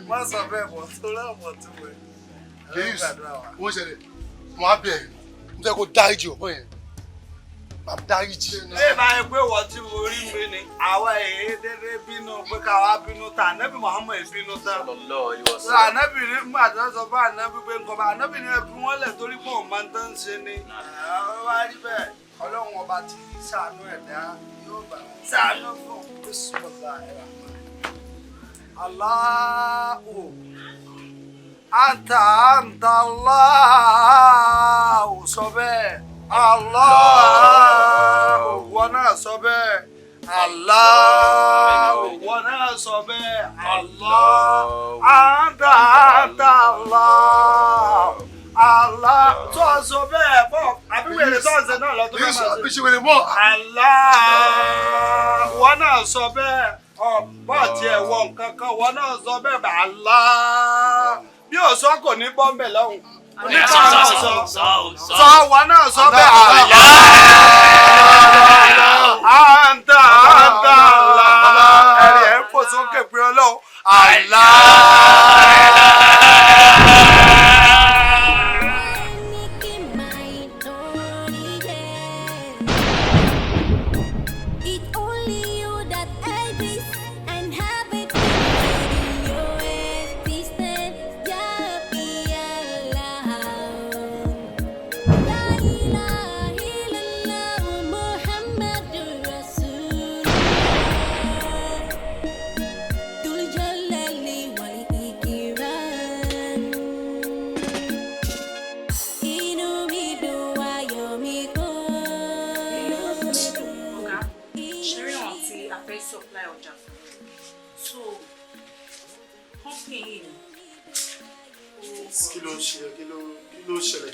[SPEAKER 4] Wọ́n sọ bẹ́ẹ̀ mọ̀ tó lọ́mọ tó wẹ̀.
[SPEAKER 9] Kèyís, wọ́n ṣẹlẹ̀, wọ́n á bẹ̀rẹ̀, mo fẹ́ kó dáríjì ọ̀pọ̀ yẹn. Bàbá dáríjì.
[SPEAKER 4] Bí ìbá yẹ pé wọ́n ti orí mi ni, àwa èyí dédé bínú pé káwa bínú ta, ànábì Muhammad bínú ta. Ànábì ní nígbà tí wọ́n sọ fún ànábì pé nǹkan bá ànábì ní ẹbí wọ́n lẹ̀ torí pé òun máa ń tán ṣe ni. Wá rí bẹ́ẹ̀, Ọlọ́run ọba ti ṣàánú ẹ̀dá yóò bá ṣàánú fún Bísmílà ẹ̀rọ. Allahu anta Allahu sọ bẹ́ẹ̀. Allah wọn náà sọ bẹ́ẹ̀. Allah wọn náà sọ bẹ́ẹ̀. Allah anta Allah. Allah tó sọ bẹ́ẹ̀ bọ̀ àbí wèrè tó ń ṣe náà lọ tó fẹ́ máa ṣe.
[SPEAKER 9] Bíṣe wèrè mọ́.
[SPEAKER 4] Allah wọn náà sọ bẹ́ẹ̀ bọ́ tiẹ̀ wọ nǹkan kan wọn náà sọ bẹ́ẹ̀ bá Allah bí òsọ kò ní bọ́m̀bẹ̀ lọ́hùn. Sọ wọn náà sọ bẹ́ẹ̀ Allah. Anta Allah ẹ̀rí ẹ̀ ń fò sókè pé ọlọ́run Allah.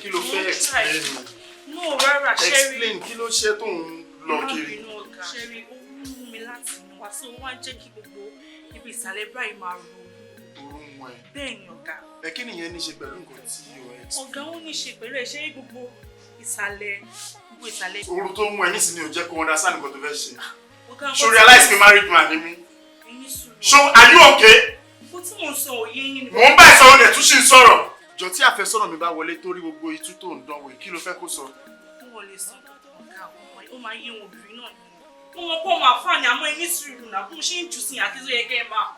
[SPEAKER 2] Kí ló fẹ́ explain?
[SPEAKER 6] No, rárá, Sherry.
[SPEAKER 2] Explain kí ló ṣe tó ń lọ kiri.
[SPEAKER 6] Sherry, ó mú mi láti inú wa, so wọ́n á jẹ́ kí gbogbo ibi ìsàlẹ̀ báyìí máa ro.
[SPEAKER 2] Orun ẹ̀.
[SPEAKER 6] Bẹ́ẹ̀ ni ọ̀gá.
[SPEAKER 2] Ẹ kí nìyẹn ní ṣe pẹ̀lú nǹkan tí o explain?
[SPEAKER 6] Ọ̀gá ó ní ṣe pẹ̀lú ẹ̀ ṣé gbogbo ìsàlẹ̀.
[SPEAKER 2] Oru tó mú ẹ nísìnyí ò jẹ́ kó understand nǹkan tó fẹ́ ṣe. So realize me married man ni mí. So are you okay?
[SPEAKER 6] Kó tí mò ń sọ òye yín ni.
[SPEAKER 2] Mò ń bá ẹ sọ̀rọ̀ dẹ̀ tún ṣì ń sọ̀rọ̀. Jọ tí àfẹ́sọ́nà mi bá wọlé torí gbogbo itú tó ń dánwò kí ló fẹ́ kó sọ?
[SPEAKER 6] Wọ́n lè sọ ọ̀gá ó máa yé wọn obìnrin náà ni. Mo mọ̀ pé ọmọ àfààní àmọ́ ẹni sùúrù náà bí mo ṣe ń jù sí àti tó yẹ kẹ́ ẹ máa.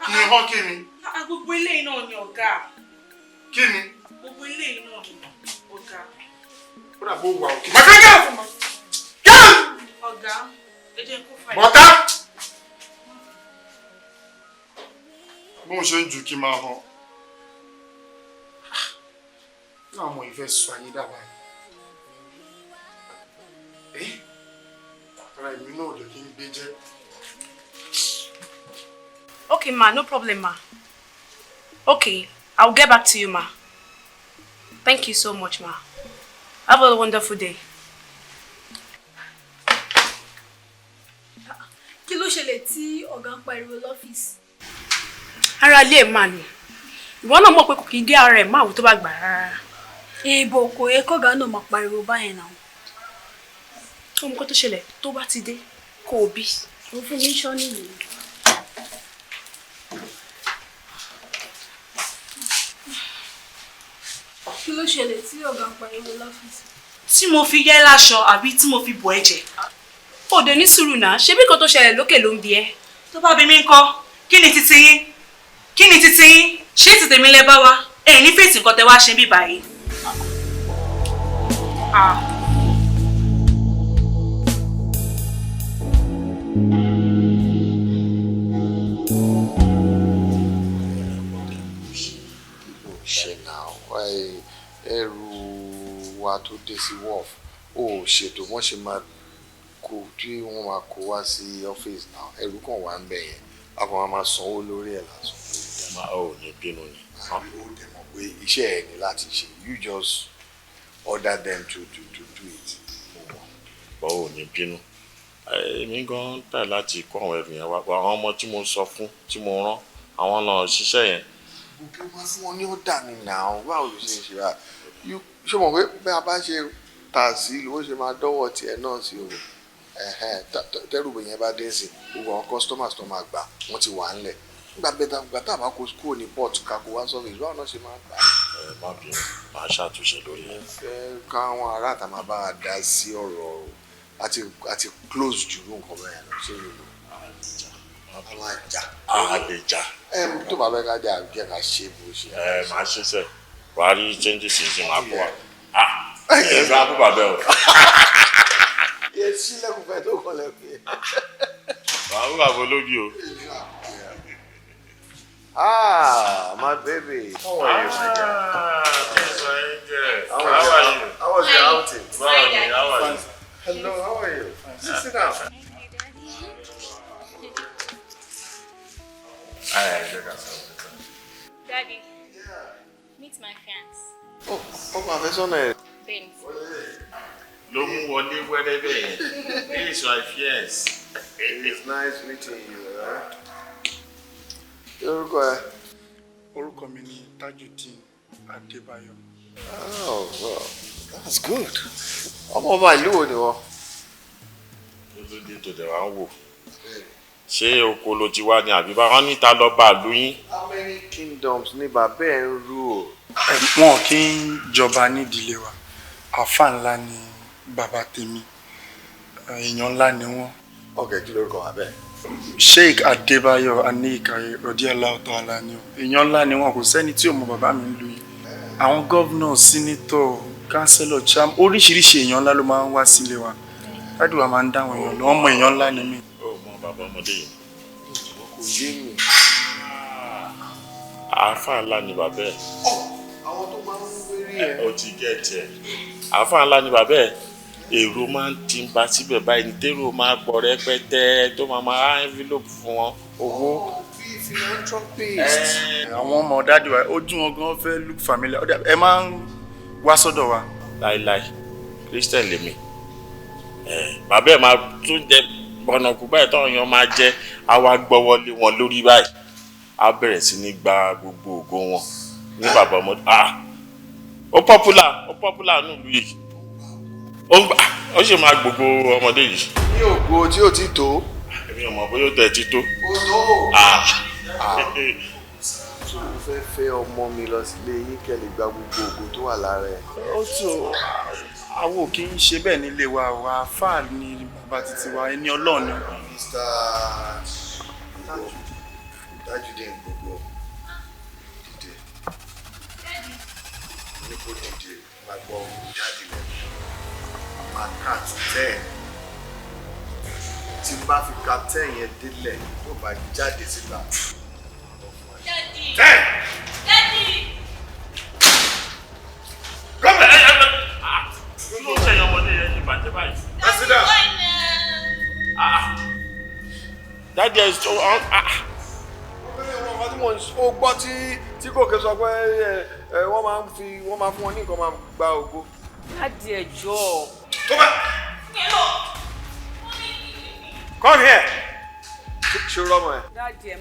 [SPEAKER 2] Kí ni hàn kí ni?
[SPEAKER 6] Gbogbo eléyìí náà ni ọ̀gá.
[SPEAKER 2] Kí ni?
[SPEAKER 6] Gbogbo eléyìí náà ni ọ̀gá.
[SPEAKER 2] Ó dà bó wà òkè. Màá kẹ́kẹ́ fún mi.
[SPEAKER 6] Ọ̀gá ẹ jẹ́ kó fà yín.
[SPEAKER 2] Bọ̀dá. Bóun ṣe ń jù kí n máa hàn. Àwọn ìfẹ́ sọ ayé dábàá yìí. Ara ìlú náà lè kí n gbé jẹ́.
[SPEAKER 10] Okay, ma, no problem, ma. Okay, I'll get back to you, ma. Thank you so much, ma. Have a wonderful day.
[SPEAKER 1] Kí ló ṣẹlẹ̀ tí ọ̀gá ń pariwo lọ́fíìsì?
[SPEAKER 10] Ara ilé ẹ̀ máa ní. Ìwọ náà mọ̀ pé kò kì í dé ara ẹ̀ máa wù tó bá gbà rárá.
[SPEAKER 1] Èèbò kò yẹ kọ́gà náà máa pariwo báyẹn náà.
[SPEAKER 10] Ó mú kó tó ṣẹlẹ̀ tó bá ti dé kó o bí.
[SPEAKER 1] Mo fún mi ṣọ́ nìyí. Kí ló ṣẹlẹ̀ tí ọ̀gá ń pariwo lọ́fíìsì?
[SPEAKER 10] Tí mo fi yẹ́ láṣọ àbí tí mo fi bọ̀ ẹ̀jẹ̀. Ó dé ní sùúrù náà, ṣebí kó tó ṣẹlẹ̀ lókè ló ń bi ẹ́.
[SPEAKER 6] Tó bá bí mi ńkọ́, kí ni titi yín? Kí ni titi yín? Ṣé ti tèmi lẹ bá wa? Ẹ ní fèsì nǹkan tẹ wá ṣe bí báyìí.
[SPEAKER 8] Ṣe now, ẹrù wa tó dé sí wharf, ó ṣètò wọ́n ṣe máa kó tí wọ́n máa kó wá sí ọ́fíìsì náà, ẹrù kan wà ń bẹ̀ yẹn, a kàn máa sanwó lórí ẹ̀ lásán.
[SPEAKER 15] Máa ò ní bínú ni.
[SPEAKER 8] Àbí ó dẹ̀ mọ̀ pé iṣẹ́ ẹ̀ ní láti ṣe, you just order them to do it.
[SPEAKER 15] Bọ́ ò ní bínú. Èmi gan tà láti kó àwọn ẹrù yẹn wá. Àwọn ọmọ tí mo sọ fún, tí mo rán, àwọn náà ṣiṣẹ́ yẹn.
[SPEAKER 8] Gbogbo máa fún wọn ní ọ̀dà ni náà, báwo ló ṣe ń ṣe rà? Ṣé mọ̀ pé bí a bá ṣe tà sí ló ṣe máa dọ́wọ́ tiẹ̀ náà sí o? Tẹ́rùbù yẹn bá dé sí, gbogbo àwọn customers tó máa gbà wọ́n ti wà ńlẹ̀. Nígbà tá a bá kó kúrò ní port kakó wá service, báwo náà ṣe máa gbà?
[SPEAKER 15] Má bínú, máa ṣàtúnṣe lórí ẹ̀.
[SPEAKER 8] Fẹ́ káwọn ará àtà máa bá a dá sí ọ̀rọ̀ àti close jù ló nǹkan bẹ́ẹ̀ lọ sí ìlú. Àwọn àjà.
[SPEAKER 15] Àlejò.
[SPEAKER 8] Tó bá bẹ́ẹ̀ ká jà jẹ́ ká ṣe bó ṣe.
[SPEAKER 15] Máa ṣe sẹ́, wàá rí changes sí máa kó wa. Ẹ bá bú bàbá o.
[SPEAKER 8] Yẹ sílẹ̀kùn fẹ́ tó kọ́ lẹ́kùn yẹn.
[SPEAKER 15] Wàá bú bàbá olóbi o.
[SPEAKER 8] My baby.
[SPEAKER 15] How are you, my dear? Yes, my angel.
[SPEAKER 8] How are you? How was your outing?
[SPEAKER 15] Fine. How are you?
[SPEAKER 8] Hello, how are you? Sit down.
[SPEAKER 7] Daddy, meet my fiance.
[SPEAKER 8] Oh, my son.
[SPEAKER 7] Ben.
[SPEAKER 15] ló mú wọlé wẹ́rẹ́ bẹ́ẹ̀ yẹn. It's my fiance.
[SPEAKER 8] It's nice meeting you. Orúkọ ẹ?
[SPEAKER 9] Orúkọ mi ni Tajudeen Adébáyọ̀.
[SPEAKER 8] Oh, well, that's good. Ọmọ ọba ìlú wo ni wọ́n?
[SPEAKER 15] Olóde tó dẹ̀ wá ń wò. Ṣé oko ló ti wá ní àbí bá wọn níta lọ bá ìlú yín?
[SPEAKER 8] How many kingdoms ni bàbá ẹ̀ ń rule?
[SPEAKER 9] Wọn kì í jọba nídìílé wa. Àfáà ńlá ni bàbá tèmi. Èèyàn ńlá ni wọ́n.
[SPEAKER 8] Okay, kí lórúkọ bàbá ẹ̀?
[SPEAKER 9] Sheikh Adébáyọ̀ Anike Ami radiyallahu ta'ala ni o. Èèyàn ńlá ni wọ́n, kò sẹ́ni tí ò mọ bàbá mi ń lu yìí. Àwọn gọ́vnọ̀, sínétọ̀, kánsẹ́lọ̀, cham, oríṣiríṣi èèyàn ńlá ló máa ń wá sílé wa. Dádì wa máa ń dáwọn èèyàn lọ, wọ́n mọ èèyàn ńlá ni mí.
[SPEAKER 15] Ó mọ bàbá ọmọdé yìí.
[SPEAKER 8] Kò yé mi.
[SPEAKER 15] Àáfàá ńlá ni bàbá ẹ̀.
[SPEAKER 8] Àwọn tó máa ń wérí ẹ̀.
[SPEAKER 15] Ó ti gẹ̀ tiẹ̀. Àáfàá ńlá ni bàbá ẹ̀. Èrò máa ń ti ba síbẹ̀ báyìí ní tèrò máa gbọ́ rẹpẹtẹ tó máa envelope fún wọn owó.
[SPEAKER 8] Bíi philanthropist.
[SPEAKER 9] Àwọn ọmọ dádì wa ojú wọn gan fẹ́ look familiar. Ẹ máa ń wá sọ́dọ̀ wa.
[SPEAKER 15] Láíláí Christian lèmi. Bàbá ẹ̀ máa tún jẹ bọ̀nàkú báyìí táwọn èèyàn máa jẹ́ á wá gbọ́wọ́lé wọn lórí báyìí. Á bẹ̀rẹ̀ sí ní gba gbogbo ògo wọn ní bàbá ọmọdé. Ó popular nílùú yìí. Ó sì máa gbogbo ọmọdé yìí.
[SPEAKER 8] Ní ògo tí ó ti tó.
[SPEAKER 15] Èmi ò mọ̀ bóyá ó tẹ̀ ti tó.
[SPEAKER 8] Ó tó. Tí mo fẹ́ fẹ́ ọmọ mi lọ sílé yín kẹ́ lè gba gbogbo ògo tó wà lára ẹ̀.
[SPEAKER 9] Ó tó àwọn ò kì í ṣe bẹ́ẹ̀ nílé wa wà àfáà ní bàbá títí wa ẹni Ọlọ́run ni.
[SPEAKER 8] Mr. Tajudeen gbogbo dìde. Ní kò dìde máa gbọ́ jáde lẹ́nu. Máa kà tó 10. Tí n bá fi ka 10 yẹn délẹ̀ tó bá jáde síta.
[SPEAKER 3] Daddy.
[SPEAKER 8] 10.
[SPEAKER 3] Daddy.
[SPEAKER 15] Gómìnà kí ló ń ṣe ọmọdé yẹn ní bàjẹ́ báyìí?
[SPEAKER 8] President.
[SPEAKER 15] Daddy ẹ̀ sọ
[SPEAKER 8] ó gbọ́ tí Gòkè sọ pé wọ́n máa fún wọn ní nǹkan máa gba ògo.
[SPEAKER 3] Daddy ẹ jọ̀ọ́.
[SPEAKER 8] Tó bá. Come here. Ṣé o rọ́mọ ẹ?
[SPEAKER 3] Daddy ẹ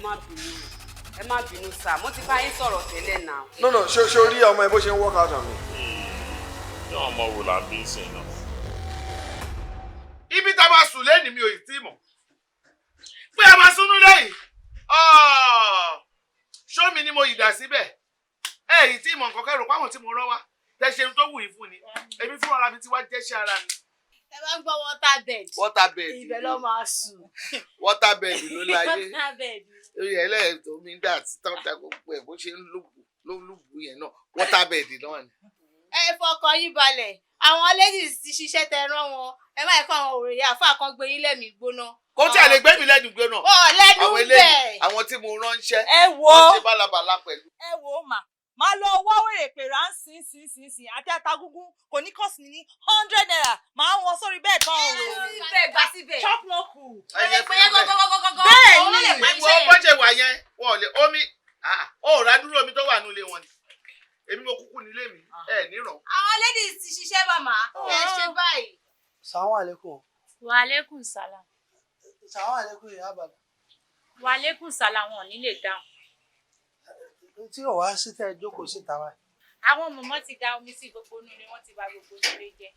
[SPEAKER 3] má bínú sá, mo ti bá yín sọ̀rọ̀ tẹ́lẹ̀ náà.
[SPEAKER 8] No, ṣé o rí ọmọ ẹ bó ṣe ń work out on me?
[SPEAKER 15] Ní ọmọ wo là ń bí sìn náà?
[SPEAKER 5] Ibi tá a máa sùn lẹ́yìn mi ò tí ì mọ̀. Pé a máa súnú lẹ́yìn. Ṣó mi ni mo yìdá síbẹ̀. Èyí tí ìmọ̀ nǹkan kẹ́rù páwọn tí mo rán wá. Tẹ ṣe tó wù yín fún ni. Èmi fún ara mi ti wá jẹ́ṣẹ́ ara mi.
[SPEAKER 3] Ẹ bá ń gbọ́ water bed.
[SPEAKER 5] Water bed.
[SPEAKER 3] Ibẹ̀ ló máa sùn.
[SPEAKER 5] Water bed ló láyé.
[SPEAKER 3] Water bed.
[SPEAKER 5] Orí ẹlẹ́yìn tó mi gbà tí tọ́ta gbogbo ẹ̀ bó ṣe ń lùbù yẹn náà. Water bed náà ni.
[SPEAKER 3] Ẹ fọkàn yín balẹ̀. Àwọn ladies ti ṣiṣẹ́ tẹ rán wọn. Ẹ má kó àwọn òròyìn àfáà kan gbé yín lẹ́mìí gbóná.
[SPEAKER 5] Kò tí a lè gbé mi lẹ́nu gbé náà.
[SPEAKER 3] Ó lẹ́nu bẹ́ẹ̀.
[SPEAKER 5] Àwọn tí mo ránṣẹ́.
[SPEAKER 6] Ẹ wo.
[SPEAKER 5] Wọ́n ṣe bálabàla pẹ̀lú.
[SPEAKER 6] Ẹ wo mà. Máa lọ wá wèrè pé ránṣin sínsìn àti atagúngún kò ní kọ́sì ní 100 naira máa ń wọ sórí bẹ́ẹ̀ tán òwe.
[SPEAKER 3] Síbẹ̀ gbà síbẹ̀.
[SPEAKER 6] Chop no cool.
[SPEAKER 5] Ẹyẹ fún mi.
[SPEAKER 6] Bẹ́ẹ̀ ni
[SPEAKER 5] ìwọ bọ́jẹ̀ wà yẹn wọn ò lè omi ó rà dúró omi tó wà nílé wọn ni èmi mo kúkú nílé mi ẹ níràn.
[SPEAKER 3] Àwọn ladies ti ṣiṣẹ́ màmá. Ẹ ṣe báyìí.
[SPEAKER 16] Assalamu alaikum.
[SPEAKER 17] Wa alaikum salam.
[SPEAKER 16] Assalamu alaikum ìyá bàbá.
[SPEAKER 17] Wa alaikum salam wọn ní lè dáhùn.
[SPEAKER 16] Tí ò wá sí tẹ́ jókòó síta wá.
[SPEAKER 17] Àwọn mọ̀mọ́ ti da omi sí gbogbo inú ilé, wọ́n ti bà gbogbo ilé jẹ́.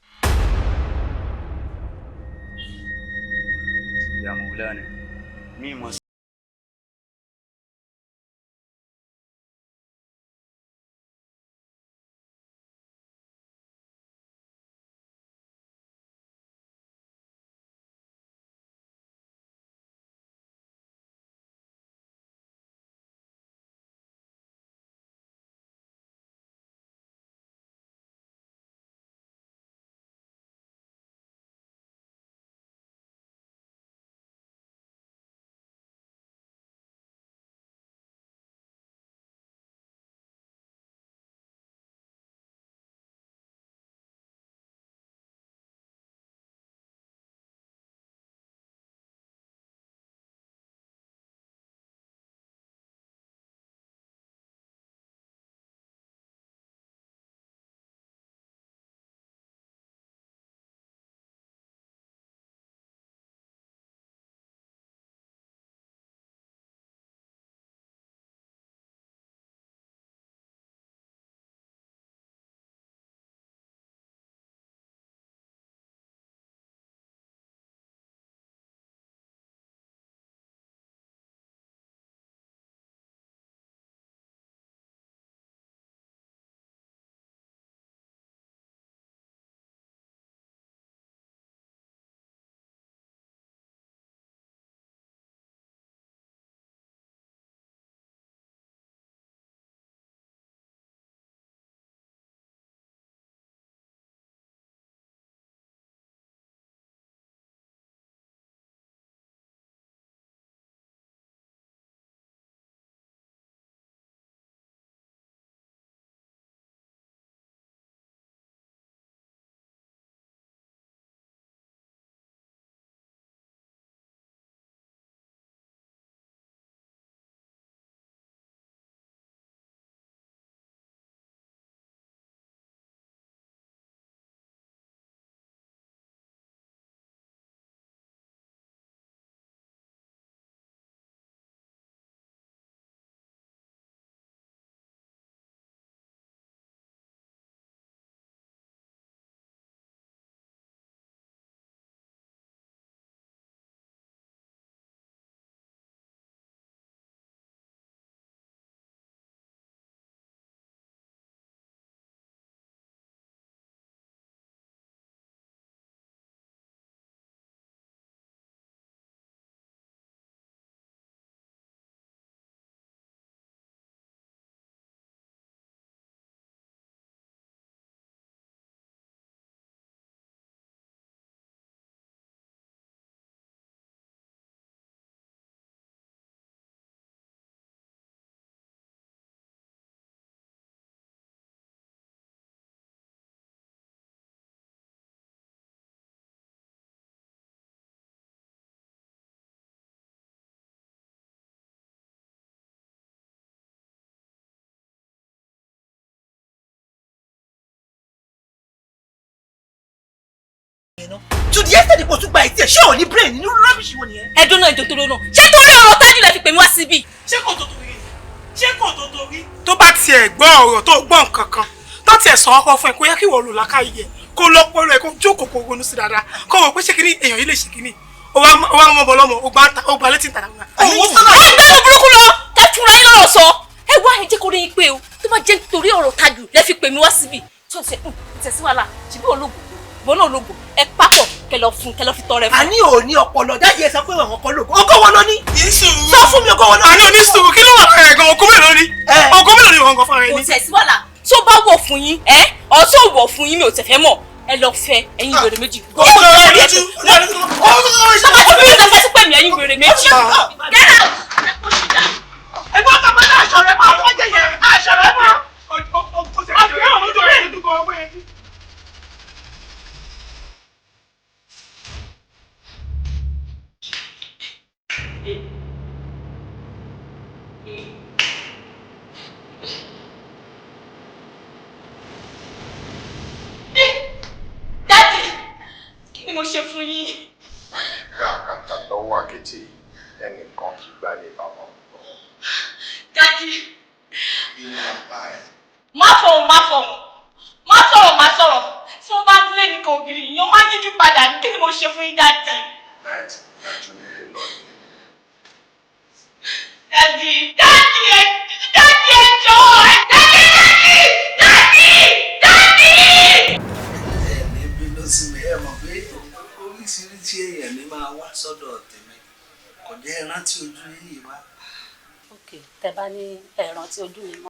[SPEAKER 12] Ya Maulana, mi
[SPEAKER 13] to the extent kò tún gba ìtì ẹ̀ ṣé ò ní brain nínú rubbish wo nìyẹn.
[SPEAKER 7] ẹ dúró náà ìjọ tó lónà ṣé torí ọ̀rọ̀ tájú lẹ fi pè mí wá síbí.
[SPEAKER 10] ṣé kò tó torí ṣé kò tó torí. tó bá tiẹ̀ gbọ́ ọ̀rọ̀ tó gbọ́ nǹkan kan tó tiẹ̀ sọ ọkọ fún ẹ kó yẹ kí wọ́n lò lákàyè ẹ̀ kó lọ́pọ̀lọ́ ẹ̀ kó jókòó kó ronú sí dáadáa kó wọ́n pé ṣé kí ni èèyàn yìí lè ṣe kí ni ó wá mọ́ bọ́ lọ́mọ ó gba létí ìtàdá náà.
[SPEAKER 7] ẹ gbẹ́nu burúkú lọ ẹ fúnra yín lọ́rọ̀ sọ ẹ wá ẹ jẹ́ kó rí yín pé o tó bá jẹ́ nítorí ọ̀rọ̀ tájú lẹ fi pè mí wá síbí tó ṣe tẹ̀sí wàhálà ṣùgbọ́n ológun ìbọn náà ológun ẹ pápọ̀ kẹ lọ fi tọrẹ fún.
[SPEAKER 13] àní ò ní ọpọlọ dájú ẹ sọ pé àwọn kan lògùn ọgọ́ wọn ló ní.
[SPEAKER 10] ìṣòro
[SPEAKER 13] sọ fún mi ọgọ́ wọn ló ní.
[SPEAKER 10] àní oníṣòro kí ló wà lára ẹ̀gàn ọgọ́ mélòó ni ọgọ́ mélòó ni wọ́n gan fara ẹni.
[SPEAKER 7] kò tẹ̀sí wàhálà tó bá wọ̀ fún yín ọ̀ tó wọ̀ fún yín mi ò tẹ̀fẹ́ mọ̀ ẹ lọ fẹ́ ẹ̀yin wèrè méjì.
[SPEAKER 3] Kí ni mo ṣe fún yín?
[SPEAKER 8] Àkàtà lọ́wọ́ àkẹ́tì ẹnìkan kì í gbálẹ̀ bàbá.
[SPEAKER 3] Daddy.
[SPEAKER 8] Inú àbá ẹ̀.
[SPEAKER 3] Má sọ̀rọ̀. Tí wọ́n bá lé nìkan ògiri yìí, wọ́n máa ń yíjú padà ní kí ni mo ṣe fún yín Daddy.
[SPEAKER 8] Láti nílé lọ ni.
[SPEAKER 3] Daddy ẹjọ́ Daddy.
[SPEAKER 4] Ẹ̀mí bínú sí mi ẹ̀ mọ̀ pé oríṣiríṣi èèyàn ní máa wá sọ́dọ̀ tèmi kò jẹ́ ìrántí ojú yìí wá.
[SPEAKER 18] Ok, tẹ bá ní ẹ̀rántí ojú mi mọ́.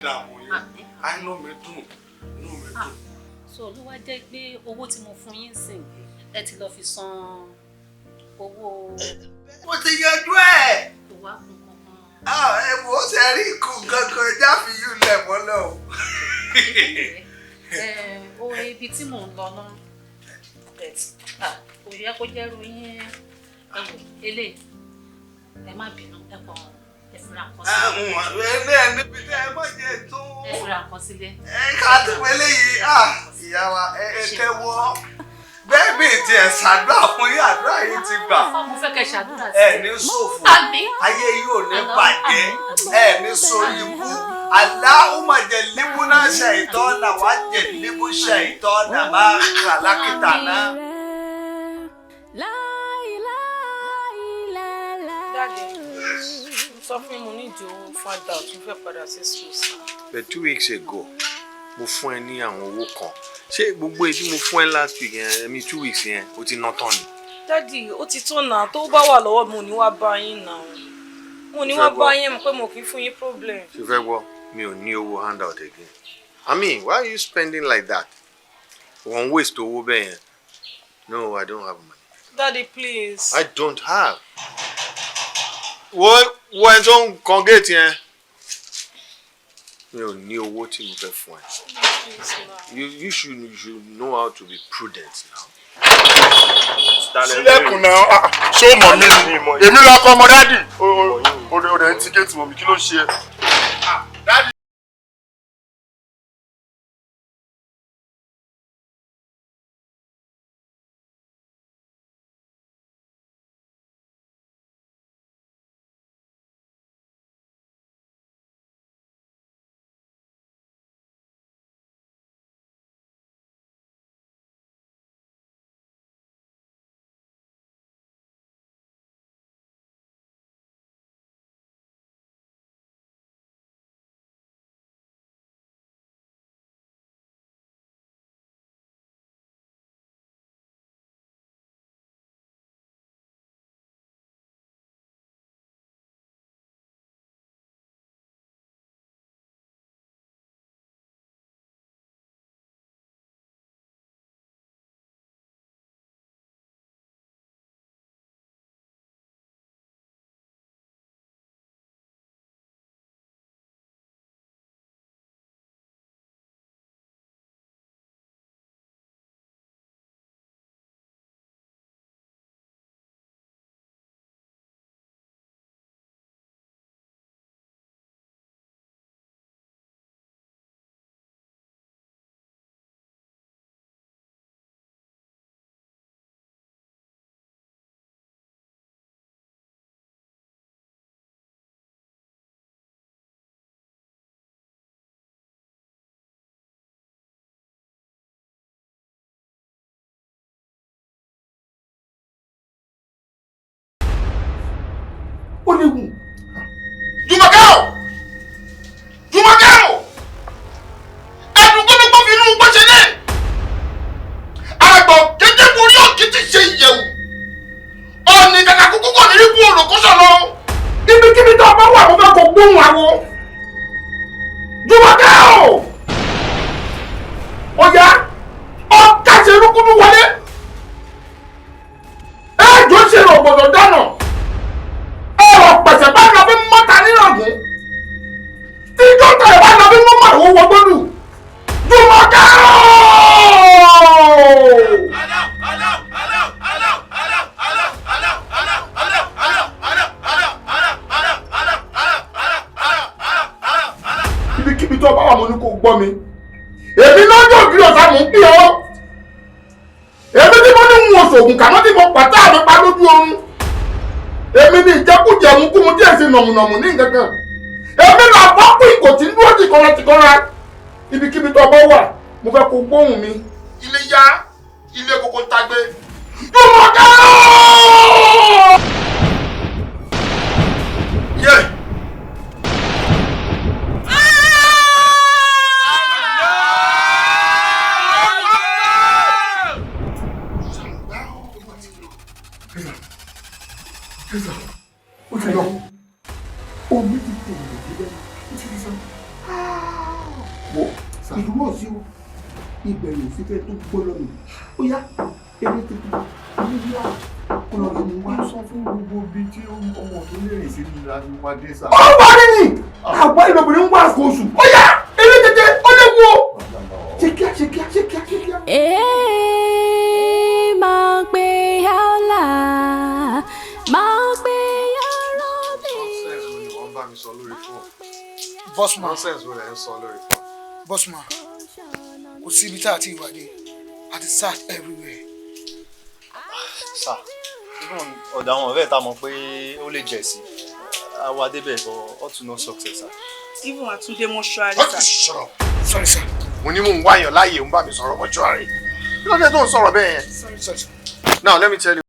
[SPEAKER 9] Inú mi dùn.
[SPEAKER 18] So ló wá jẹ́ pé owó tí mo fún yín sìn ẹ ti lọ fi san owó.
[SPEAKER 4] Mo ti yanjú ẹ̀.
[SPEAKER 18] Ìwà kún kankan.
[SPEAKER 4] Ẹ wò ó ṣe rí ikú gangan ẹja fi yún lẹ̀ mọ́lẹ̀ o.
[SPEAKER 18] Oore ibi tí mò ń lọ náà kò yẹ kó jẹ́ ròyìn eléyìí ẹ má bínú ẹ pọ̀ ẹ fura kan sílẹ̀.
[SPEAKER 4] Ẹ níbi tí ẹ má jẹ tó.
[SPEAKER 18] Ẹ fura kan sílẹ̀.
[SPEAKER 4] Ẹ ká tó wọlé yìí ìyá wa ẹ tẹ́wọ́ bẹ́ẹ̀ mi ti ẹ̀ ṣàdúrà fún yín àdúrà yìí ti gbà.
[SPEAKER 18] Mo fẹ́ kẹ́ ṣàdúrà sí.
[SPEAKER 4] Ẹ ní ṣòfò. Ayé yóò ní bàjẹ́. Ẹ ní sórí ikú. Allahumma jannibna shaytana wa jannibu shaytana ma khalaqtana.
[SPEAKER 10] Daddy, sọ fún mi mo ní ìdí owó fada tó fẹ́ padà sí school sí.
[SPEAKER 8] But 2 weeks ago, mo fún ẹ ní àwọn owó kan. Ṣé gbogbo èyí tí mo fún ẹ last week yẹn, 2 weeks yẹn, ó ti ná tán ni?
[SPEAKER 10] Daddy, ó ti tó náà tó bá wà lọ́wọ́ mo ní wá bá yín náà. Mo ní wá bá yín mọ̀ pé mo kì í fún yín problem.
[SPEAKER 8] Ṣé fẹ́ gbọ́? Mi ò ní owó handout again. I mean, why are you spending like that? Wọ́n waste owó bẹ́ẹ̀ yẹn. No, I don't have money.
[SPEAKER 10] Daddy, please.
[SPEAKER 8] I don't have. Wo ẹni tó ń kan gate yẹn. Mi ò ní owó tí mo fẹ́ fún ẹ. You should know how to be prudent now.
[SPEAKER 2] Sílẹ̀kùn náà, ṣé o mọ̀ mí ni? Èmi lọ́kọ ọmọ dádì. O rẹ̀ ń ti géètì mọ̀ mi, kí ló ń ṣe ẹ́? Dádì. Ó léwu. Jùmọ̀kẹ́ o! Jùmọ̀kẹ́ o! Ẹ̀dùn gbọ́dọ̀gbọ́ fi inú gbọ́ ṣe dé. Àgbọ̀ kété borí òkè ti ṣe ìyẹ̀wò. Ọ̀nì kàkà kúkú kò ní rí bú òrò kó sọ̀rọ̀. Ibikíbi tó bá wà mo fẹ́ kó gbóhùn àwo. Jùmọ̀kẹ́ o! Ọ̀yá ọ̀kàṣe rúkúdú wọlé. Ẹ̀jọ̀ ṣe rò gbọ́dọ̀ dáná. Pẹ̀sẹ̀ bá lọ bí mọ́ta nírọ̀gùn tí dọ́tà ẹ̀ bá lọ bí mọ́mọ́ àwọn owó gbọ́dù Jùmọ̀kẹ́ ibikíbi tó bá wà mo ní kó gbọ́ mi èmi lọ́jọ́ òbí ọ̀sán mò ń pè ọ́ èmi tí mo ní ń wọ̀n sògùn kàmọ́ tí mo pàtà mi pa lójú oorun. Èmi ni ìjẹkújẹ mú kú mu díẹ̀ sí nọ̀mùnọ̀mù ní nǹkankan. Èmi là bọ́pù ìgò tí ń dúró tìkọ́ra. Ibikíbi tó bá wà, mo fẹ́ kó gbóhùn mi. Ilé yá, ilé kókó ń tagbé. Jùmọ̀kẹ́! Yé! Ó ti lọ. Omi ti tẹ̀lé lòdì lẹ́nu. Ó ti sọ. Wo ìdúró sí o. Ìbẹ̀rù sí fẹ́ tó gbọ́ lọ́nà. Ó yá eré tuntun. Ilé yá ọlọ́run mú wá.
[SPEAKER 9] Sọ fún gbogbo ibi tí ọmọ tó lè rìn sí ìlú Adúmọ̀dé sá.
[SPEAKER 2] Ó wà nínú. Àgbá ìlòbìnrin ń wá àsìkò oṣù. Ó yá eré tètè ó lè wú o. Ṣé kíá.
[SPEAKER 1] Máa gbé yàrá, máa gbé yàrá mi.
[SPEAKER 9] Bá mi sọ lórí fóònù.
[SPEAKER 16] Bossman.
[SPEAKER 9] Nonsense wo lẹ ń sọ lórí fóònù.
[SPEAKER 16] Bossman, kò sí ibi tá a ti wà dé. I dey search everywhere.
[SPEAKER 19] Sir, even ọ̀dà àwọn ọ̀rẹ́ ta mọ̀ pé ó lè jẹ̀ sí. Àwa débẹ̀ but all to no success, sir.
[SPEAKER 6] Even Atunde mọ́ṣúárì, sir.
[SPEAKER 9] Shut up. Sorry, sir. Mo ní mò ń wáyàn láàyè ń bá mi sọ̀rọ̀ mọ́ṣúárì. Kí ló dé tó ń sọ̀rọ̀ bẹ́ẹ̀ yẹn? Sorry. Now, let me tell you.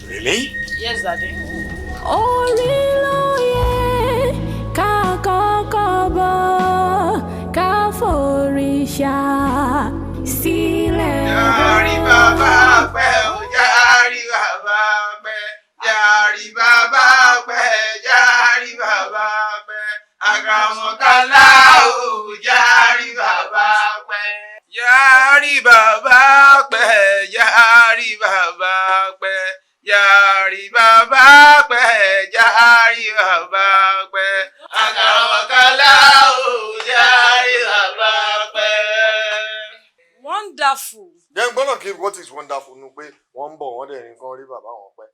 [SPEAKER 15] Really?
[SPEAKER 6] Yes, Daddy.
[SPEAKER 1] Orí ló yẹ ká kọ́kọ́ bọ́ ká fòrìṣà sílẹ̀.
[SPEAKER 5] Yàrí bàbá pẹ́ o, yàrí bàbá pẹ́, yàrí bàbá pẹ́, yàrí bàbá pẹ́, àkàmọ̀kálá o, yàrí bàbá pẹ́. Yàrí bàbá pẹ́, yàrí bàbá pẹ́. Yàrí bàbá pẹ́, yàrí bàbá pẹ́, àkàmọ̀kálá o, yàrí bàbá pẹ́.
[SPEAKER 6] Wonderful.
[SPEAKER 9] Then gbọ́dọ̀ kí what is wonderful nu pé wọ́n ń bọ̀ wọ́n dẹ̀ nǹkan rí bàbá wọn pẹ́.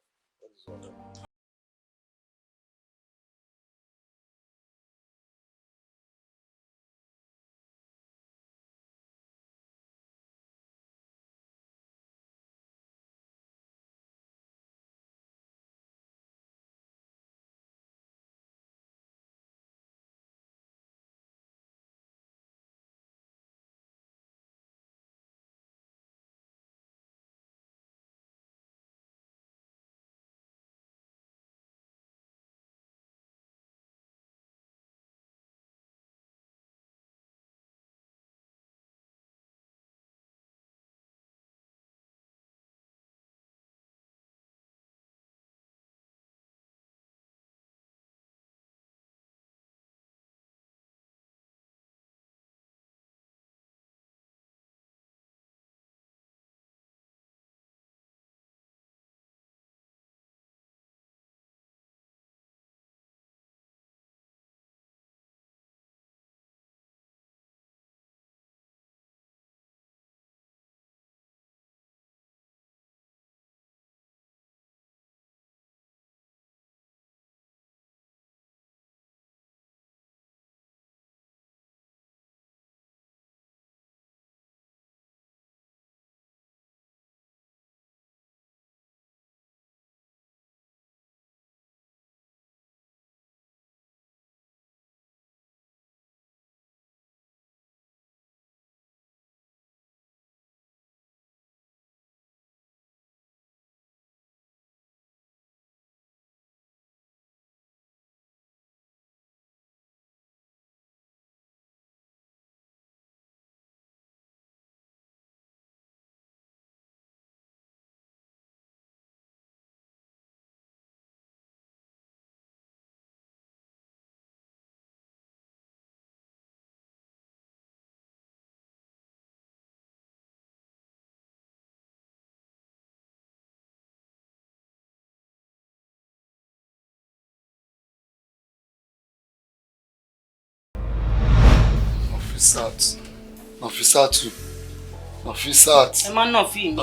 [SPEAKER 9] Nafisat.
[SPEAKER 6] Ẹ má nà fi mi.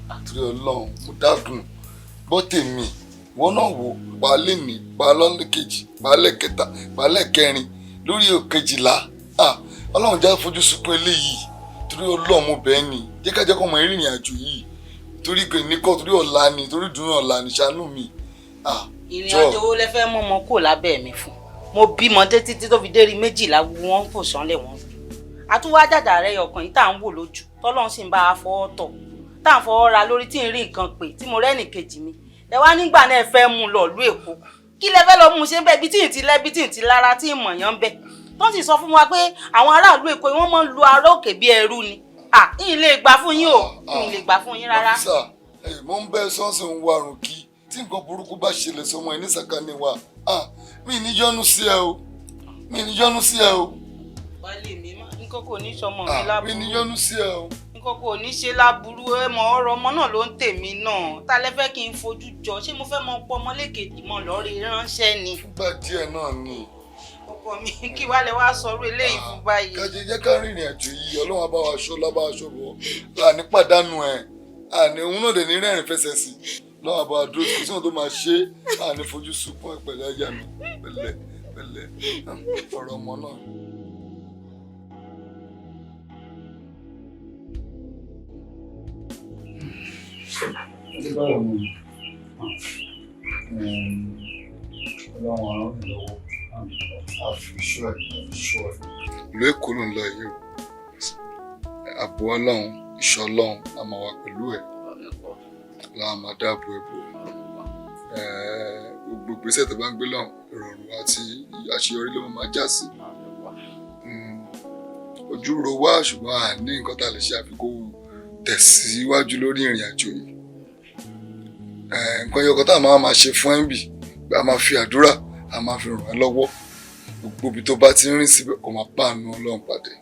[SPEAKER 9] Àtúrí Ọlọ́run mo dágùn gbọ́ tèmi wọ́n náà wò balẹ̀ ní balẹ̀ kejì balẹ̀ kẹta balẹ̀ kẹrin lórí òkejìlá Ọlọ́run já fojú sunkún eléyìí torí Ọlọ́run mo bẹ́ẹ̀ ni jẹ́ ká jẹ́ kó mọ ìrìn àjò yìí torí pé nìkan torí ọ̀la ni torí dùnú ọ̀la ni ṣàánú mi.
[SPEAKER 6] Ìrìn àjò wo lẹ fẹ́ mú ọmọ kó lábẹ́ mi fún mo bímọ títí tó fi dérí 12 wọn fò sánlẹ̀ wọn àtúwá jàjà rẹ ọkàn yìí tá à ń wò lójú tọ́lọ́run sì ń bá a fọwọ́ tọ̀ tá à ń fọwọ́ ra lórí tí ń rí nǹkan pè tí mo rẹ́nì kejì mi ẹ wá nígbà náà ẹ fẹ́ mú lọ ìlú Èkó kí lẹ fẹ́ lọ mú ṣe bẹ́ẹ̀ bí tí ì ti lẹ́ bí tí ì ti lára tí ìmọ̀yàn ń bẹ tó sì sọ fún wa pé àwọn aráàlú Èkó wọ́n máa ń lu ará òkè bí ẹrú ni ìyìn lè gbà fún yín o ìyìn lè gbà fún yín rárá.
[SPEAKER 9] mo ń bẹ sọ́ọ̀sì ń warùn kí tí nǹkan burúkú bá ṣẹlẹ̀ sọmọ ẹ̀ ní sàkání wa mi ní yọ́nú sí ẹ o mi ní yọ́nú sí ẹ o.
[SPEAKER 6] wálé mi nǹkan kò ní sọmọ mi lábúrú
[SPEAKER 9] mi ní yọ́nú sí ẹ o.
[SPEAKER 6] nǹkan kò ní ṣe láburú ẹ mọ ọ̀rọ̀ ọmọ náà ló ń tèmi náà ta lẹ fẹ́ kí n fojú jọ ṣé mo fẹ́ mọ pọ ọmọ lẹ́kẹ̀jì mọ lọ́ọ́rẹ́ ránṣẹ́ ni.
[SPEAKER 9] fúgbà díẹ̀ náà ni.
[SPEAKER 6] ọkọ mi kí wàá lẹ wá sọ̀rọ̀ eléyìí fún báyìí.
[SPEAKER 9] kájí jẹ́ ká rìnrìn àjò yìí ọlọ́run bá wa ṣọ́ lábá aṣọ bọ̀ láàní pàdánù ẹ̀ àní òun náà dẹ̀ ní rẹ́rìn fẹsẹ̀ sí lọ́wọ́ bá dúró kí sóhun tó máa ṣe àní fojú sunkún pẹ̀lẹ́ ajá mi pẹ̀lẹ́ ọ̀rọ̀ ọmọ náà. ìlú Èkó ló ń lọ yìí o ààbò Ọlọ́run ìṣọ́ Ọlọ́run a máa wà pẹ̀lú ẹ̀ láwọn máa dáàbò ẹ̀bò gbogbo ìgbésẹ̀ tó bá ń gbé lọ́hùn ìrọ̀rùn àti àṣeyọrí ló máa já sí ojú ro wá ṣùgbọ́n a ní nǹkan tá a lè ṣe àfikún tẹ̀síwájú lórí ìrìn àjò yìí nǹkan yọkọ tá a máa ṣe fún ẹ́ńbì pé a máa fi àdúrà a máa fi ràn ẹ́ lọ́wọ́ gbogbo ibi tó bá ti ń rìn síbẹ̀ kó máa bá àánú Ọlọ́run pàdé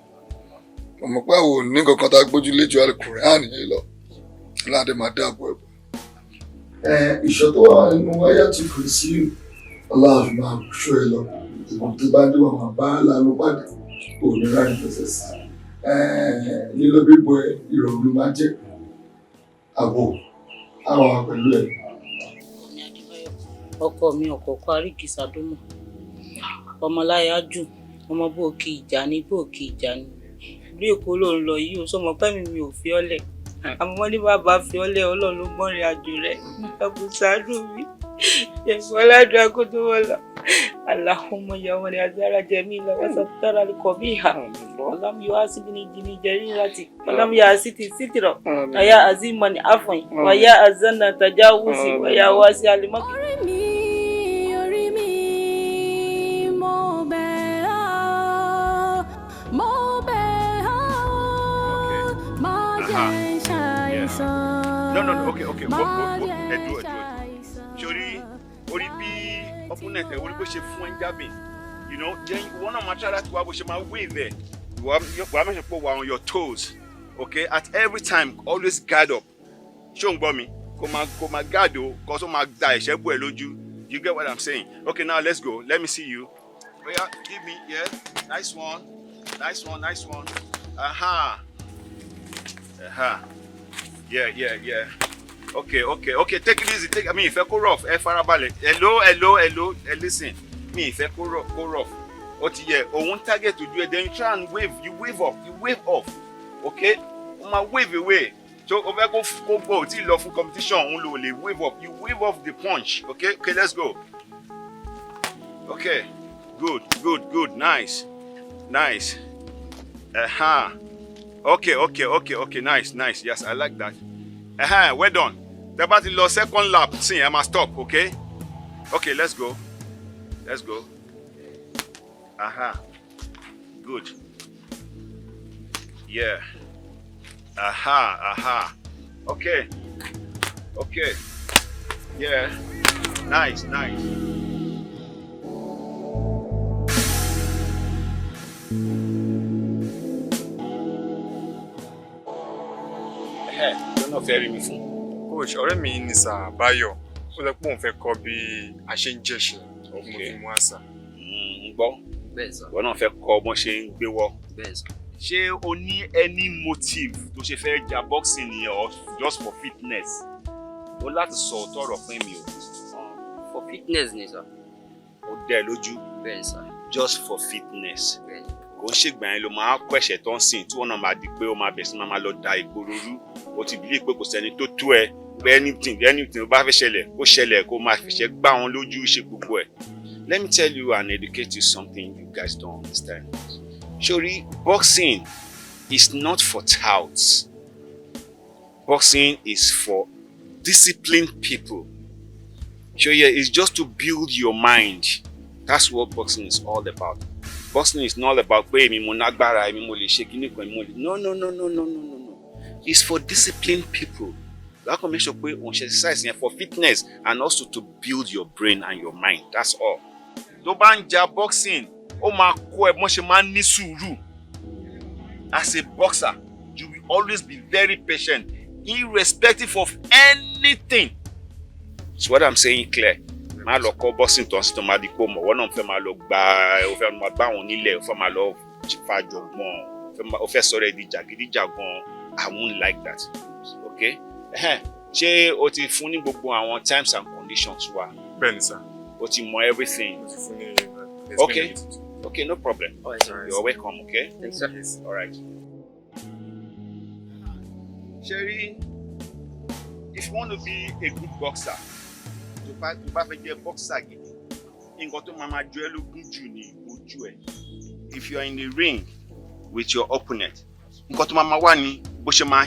[SPEAKER 9] ọmọ pé àwọn ò ní nǹkan kan tá a gbójú léjò Al-Qur'an yìí lọ láti máa dáàbò ẹ̀bọ̀. ìṣọ́ tó wà nínú wáyà tó kù sí Ọlọ́run máa ṣọ́ ẹ lọ ìgbọ̀n tó bá dé wà máa bá lánàá pàdé òní ráyè fẹsẹ̀ sí lílọ bíbọ ìrọ̀rùn ló máa jẹ́ àbò àwọn pẹ̀lú ẹ̀.
[SPEAKER 18] ọkọ mi ọkọọkọ àríkìsà dómọ ọmọláyà jù ọmọ bòókì ìjà ní bòókì ìjà ní ìlú Èkó ló ń lọ yìí ó sọmọ pẹ́mi mi ò fi ọ́lẹ̀ àmọ́ ní bàbá fi ọ́lẹ̀ Ọlọ́run ló gbọ́nrin àjò rẹ̀ ẹ̀bùsàánù mi ẹ̀fọ́ aládùn akótó wọlọ Allahumma ya wani azara jamila wa satara al-qabiha walam yuasibni jini jarirati walam yasiti sitira wa ya aziman afwi wa ya azana tajawuzi wa ya wasi al-makri.
[SPEAKER 1] Orí mi mo bẹ̀ ọ́ má jẹ́ ṣàìsàn.
[SPEAKER 15] No, okay. Edu. Orí bí opponent ẹ̀ orí bó ṣe fún ẹ̀ ń jábì. You know, then one of my child to wabo she ma wave there. You are make sure you are on your toes. Okay? At every time, always guard up. Show me. Come guard o, cause o ma da ẹ̀ṣẹ́ bú ẹ lójú. You get what I'm saying? Okay, now let's go. Let me see you. Oh yeah, give me, yeah. Nice one. Aha. Yeah. Okay. Take it easy. If I go rough, farabalẹ̀. Hello. Listen. If I go rough. What yeah? One target to do it. Then you try and wave. You wave off. Okay? Wave away. So over go. Till love for competition. Only wave up. You wave off the punch. Okay. Let's go. Okay. Good. Nice. Okay. Nice. Yes, I like that. Well done. The about the second lap. See, I must stop. Okay. Let's go. Good. Yeah. Okay. Yeah. Nice. You're not very me fun.
[SPEAKER 19] Coach, ọ̀rẹ́ mi ní sà Báyọ̀. Ó lọ pé òun fẹ́ kọ́ bí a ṣe ń jẹ̀ṣẹ̀. Mo fi mú àṣà.
[SPEAKER 12] Gbọ́. Bẹ́ẹ̀ sà. Wọ́n náà fẹ́ kọ́ bọ́n ṣe ń gbé wọ́. Bẹ́ẹ̀ sà.
[SPEAKER 15] Ṣé o ní any motive tó ṣe fẹ́ ja boxing ni or just for fitness? O láti sọ òótọ́ ọ̀rọ̀ fún mi o.
[SPEAKER 12] For fitness ni sà.
[SPEAKER 15] Ó dẹ̀ lójú.
[SPEAKER 12] Bẹ́ẹ̀ sà.
[SPEAKER 15] Just for fitness.
[SPEAKER 12] Bẹ́ẹ̀.
[SPEAKER 15] Kò ń ṣègbà yẹn ló máa kọ́ ẹ̀ṣẹ̀ tó ń sìn tí wọ́n náà máa di pé ó máa bẹ̀ sí máa lọ da ìgboro rú. O ti believe pé kò sẹ́ni tó tó ẹ pé anything tó bá fẹ́ ṣẹlẹ̀ kó máa fìṣẹ́ gbá wọn lójú ṣe gbogbo ẹ̀. Let me tell you and educate you something you guys don't understand. Shori, boxing is not for touts. Boxing is for disciplined people. Shori, it's just to build your mind. That's what boxing is all about. Boxing is not about pé èmi mo lágbára, èmi mo lè ṣe kíní kan, èmi mo lè. No. It's for disciplined people. You have to make sure pé on exercise yẹn for fitness and also to build your brain and your mind. That's all. Tó bá ń ja boxing, ó máa kọ́ ẹ bọ́n ṣe máa ń ní sùúrù. As a boxer, you will
[SPEAKER 12] always be very patient, irrespective of anything. So what I'm saying clear. Má lọ kọ́ bossing tó ń sì tó máa di pò mọ̀ wọ́n náà fẹ́ máa lọ fẹ́ máa gbá wọn nílẹ̀ ó fẹ́ máa lọ fàjọgbọ́n ó fẹ́ sọ̀rọ̀ ẹ̀dì jàgídíjàgan. I won't like that. Okay? Ṣé o ti fún ní gbogbo àwọn terms and conditions wa?
[SPEAKER 19] Bẹ́ẹ̀ni sir.
[SPEAKER 12] O ti mọ everything.
[SPEAKER 19] Mo ti fún ní
[SPEAKER 12] Okay. Okay, no problem. All right, you're welcome, okay?
[SPEAKER 19] Yes, sir.
[SPEAKER 12] All right. Sherry, if you want to be a good boxer, tó bá fẹ́ jẹ́ boxer gidi, nǹkan tó máa jọ ẹ́ lógún jù ní ojú ẹ̀. If you are in the ring with your opponent, nǹkan tó máa wà ní bó ṣe máa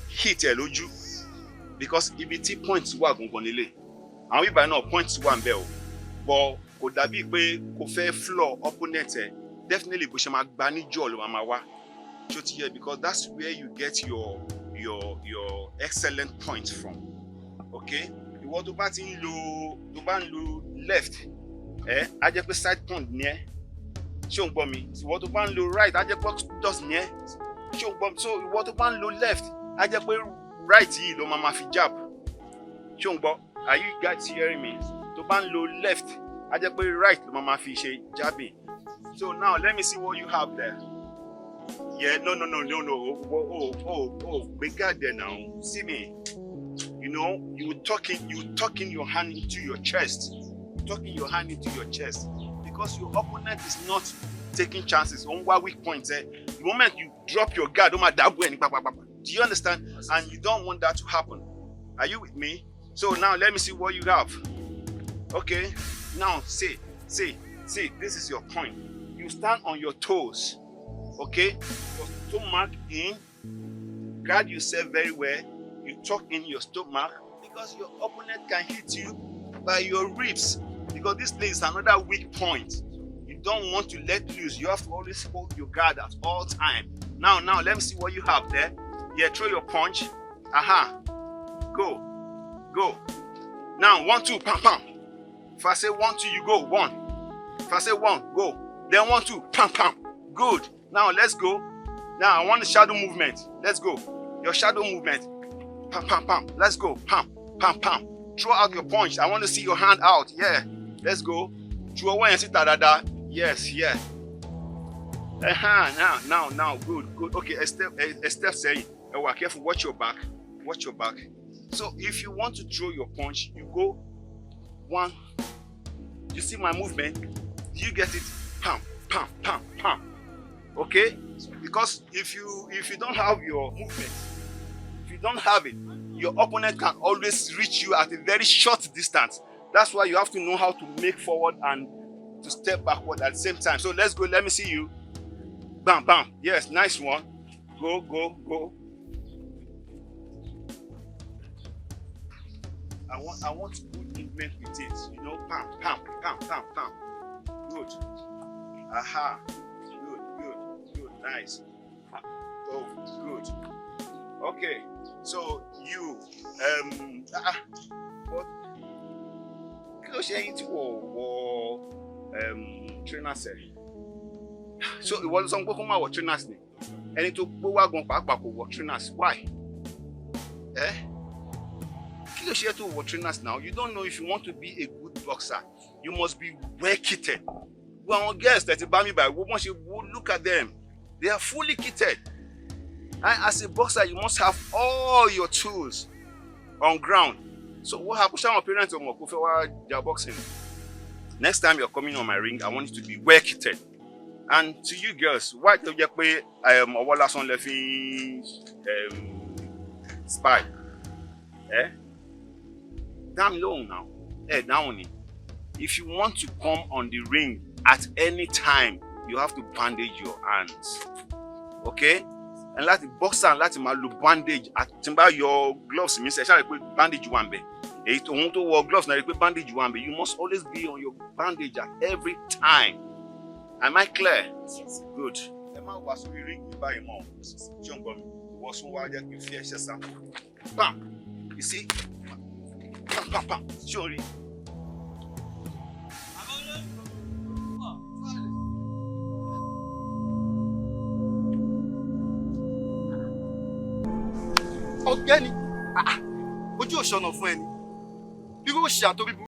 [SPEAKER 12] hit ẹ lójú, because ibi tí points wà gangan nílé. Àwọn bíbá náà points wà ń bẹ o, but kò dàbí pé kò fẹ́ floor opponent ẹ, definitely bó ṣe máa gbá níjọ́ ló máa wá. Ṣó ti yẹ, because that's where you get your excellent points from. Okay? Ìwọ tó bá ń lo left, á jẹ́ pé side point ní ẹ. Ṣé o ń gbọ́ mi? Ìwọ tó bá ń lo right, á jẹ́ pé toss ní ẹ. Ṣé o ń gbọ́ mi? So ìwọ tó bá ń lo left, á jẹ́ pé right yìí ló máa fi jab. Ṣé o ń gbọ́? Are you guys hearing me? Tó bá ń lo left, á jẹ́ pé right ló máa fi ṣe jabbing. So now let me see what you have there. Yeah, no. Oh, big guy there now. See me. You know, you tucking your hand into your chest. Tucking your hand into your chest. Because your opponent is not taking chances on one weak point. The moment you drop your guard, do you understand? And you don't want that to happen. Are you with me? So now let me see what you have. Okay. Now see, this is your point. You stand on your toes. Okay? Your stomach in. Guard yourself very well. You tuck in your stomach because your opponent can hit you by your ribs. Because this place is another weak point. You don't want to let loose. You have to always hold your guard at all time. Now, let me see what you have there. Yeah, throw your punch. Go. Now, 1, 2, pam, pam. If I say 1, 2, you go. 1. If I say 1, go. Then 1, 2, pam, pam. Good. Now, let's go. Now, I want the shadow movement. Let's go. Your shadow movement. Pam, pam, pam. Let's go. Pam, pam, pam. Throw out your punch. I want to see your hand out. Yeah. Let's go. Throw away and sit da. Yes, yeah. Now. Good. Okay, a step saying. Careful. Watch your back. So, if you want to throw your punch, you go 1. You see my movement? Do you get it? Pam, pam, pam, pam. Okay? Because if you don't have your movement, if you don't have it, your opponent can always reach you at a very short distance. That's why you have to know how to make forward and to step backward at the same time. So let's go. Let me see you. Bam, bam. Yes, nice one. Go. I want good movement with it. You know, pam, pam, pam, pam, pam. Good. Aha. Good. Nice. Oh, good. Okay. So you but kí ló ṣe yín tí wọ trainers ẹ? So ìwọ ló sọ pé kó má wọ trainers ni. Ẹni tó gbó wá gan pàápàá kò wọ trainers. Why? Kí ló ṣe tó wọ trainers now? You don't know if you want to be a good boxer. You must be well kitted. Well, àwọn girls that bá mi báyìí, wọ́n ṣe look at them. They are fully kitted. And as a boxer, you must have all your tools on ground. So what happens to my parents or boxing? Next time you're coming on my ring, I want you to be well kitted. And to you girls, why do you play Owolason Lefin spy? Damn low now. Down. If you want to come on the ring at any time, you have to bandage your hands. Okay? And let the boxer and let him do bandage at timber your gloves. Means I bandage one be. If you want to wear gloves, now bandage one be. You must always be on your bandage at every time. Am I clear? Yes. Good. Emma was we ring by a mom. John was why that you fear yourself. Bam. You see? Pam. Surely.
[SPEAKER 9] ọ̀gbẹ́ni ojú òṣọ̀nà fún ẹni irú òṣì àtòrí burú.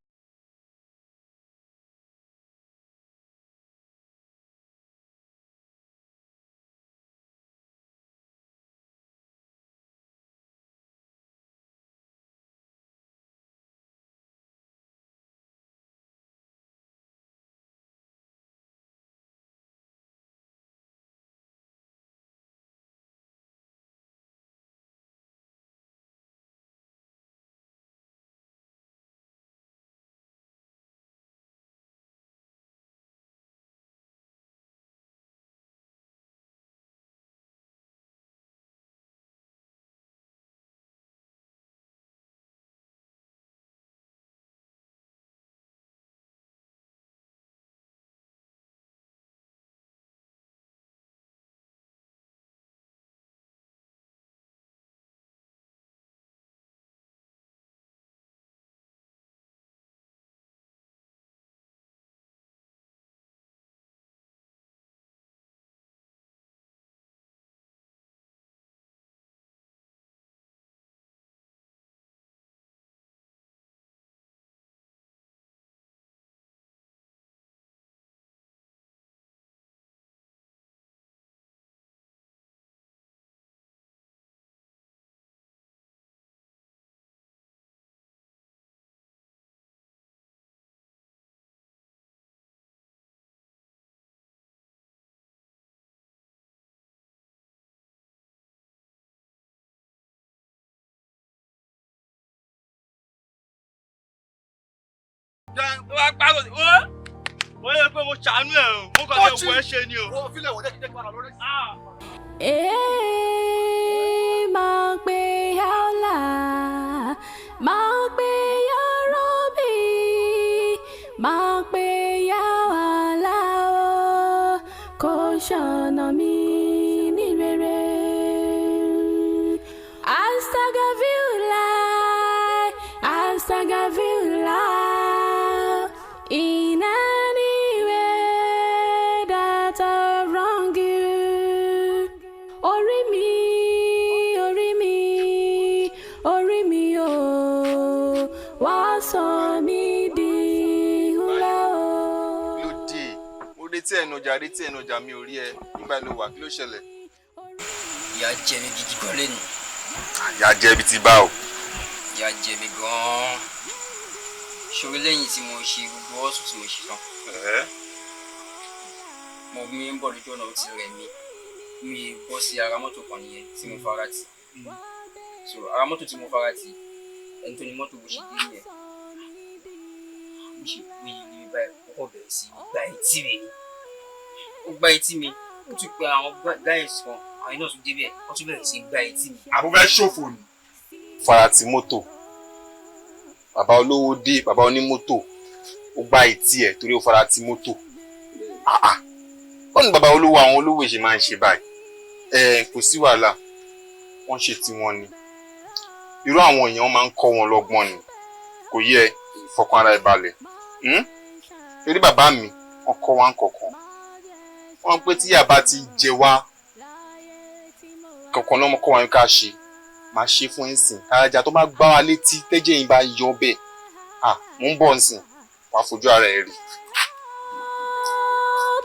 [SPEAKER 11] wá gbàgbọ́ sí wọ́n yẹ pé mo ṣàánú ẹ̀ o mo kàn fẹ́ wọ ẹ́ ṣe ni o.
[SPEAKER 9] wọ́n fi lẹ̀ wọ́n jẹ́ kí jẹ́ kí wọ́n lọ rẹ́
[SPEAKER 1] máa gbé yàrá máa gbé yàrá bí máa gbé yàrá o kò ṣọ̀nà mi ní rere. Astagfirullah, in any way that I wrong you. Orí mi, orí mi, orí mi o, wá sọ mí di húlá o.
[SPEAKER 12] Lóde, mo retí ẹnu ọjà mi ò rí ẹ nígbà ló wà kí ló ṣẹlẹ̀?
[SPEAKER 20] Ìyà jẹ mí gidi gan lẹ́nu.
[SPEAKER 12] Ìyà jẹ bí ti bá o.
[SPEAKER 20] Ìyà jẹ mí gan-an. Ṣòro lẹ́yìn tí mo ṣe gbogbo ọ̀sùn tí mo ṣe tán. Mo mi ń bọ̀ lójú ọ̀nà ó ti rẹ̀ mí. Mi bọ́ sí ara mọ́tò kan nìyẹn tí mo fara tì. So ara mọ́tò tí mo fara tì ẹni tó ní mọ́tò bó ṣe dé nìyẹn. Mo ṣe pé ilé mi báyìí kọ́kọ́ bẹ̀rẹ̀ sí gba etí mi. Ó gba etí mi. Ó tún pe àwọn guys kan àwọn iná tún débẹ̀ wọ́n tún bẹ̀rẹ̀ sí gba etí mi.
[SPEAKER 12] Àbúfẹ́ ṣòfò ni. Fara ti mọ́tò. Bàbá olówó dé, bàbá onímọ́tò. Ó gba etí ẹ̀ torí ó fara ti mọ́tò. Wọ́n ní bàbá olówó àwọn olówó ṣe máa ń ṣe báyìí. Kò sí wàhálà. Wọ́n ṣe tí wọ́n ni. Irú àwọn èèyàn máa ń kọ́ wọn lọ́gbọ́n ni. Kò yẹ ìfọkàn ara ẹ̀ balẹ̀. Torí bàbá mi, wọ́n kọ́ wa nǹkankan. Wọ́n pé tí ìyà bá ti jẹ wá, kankan náà kọ́ wa ká ṣe. Máa ṣe fún ẹ̀sìn. Àjà tó bá gbá wa létí tẹ́jẹ̀ yín bá yọ bẹ́ẹ̀. Mo ń bọ̀ nsìn. Wàá fojú ara ẹ̀ rí.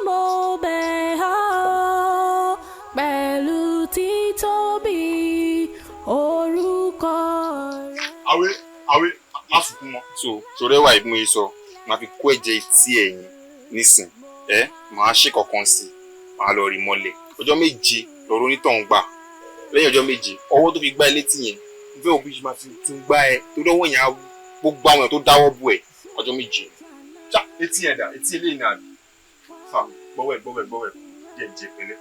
[SPEAKER 1] Mo bẹ̀ ọ́ pẹ̀lú títóbi orúkọ rẹ̀.
[SPEAKER 12] Àwẹ̀ má sunkún mọ́. Sọ̀rọ̀ ẹ̀wà ìbí mo yẹ sọ, máa fi kó ẹ̀jẹ̀ etí ẹ̀yìn nísìn. Màá ṣe kankan sí i. Màá lọ rí mọ́lẹ̀. Ọjọ́ méje lọ́rọ̀ onítọ̀hún gbà. Lẹ́yìn ọjọ́ méje, ọwọ́ tó fi gbá ẹ létí yẹn, ìfẹ́ òbí máa fi tún gbá ẹ torí ọwọ́ yẹn gbogbo àwọn èèyàn tó dáwọ́ bò ẹ̀ ọjọ́ méje. Já etí yẹn dà, etí eléyìí náà dì. Fà gbọ́wẹ̀ jẹ́ pẹ̀lẹ́.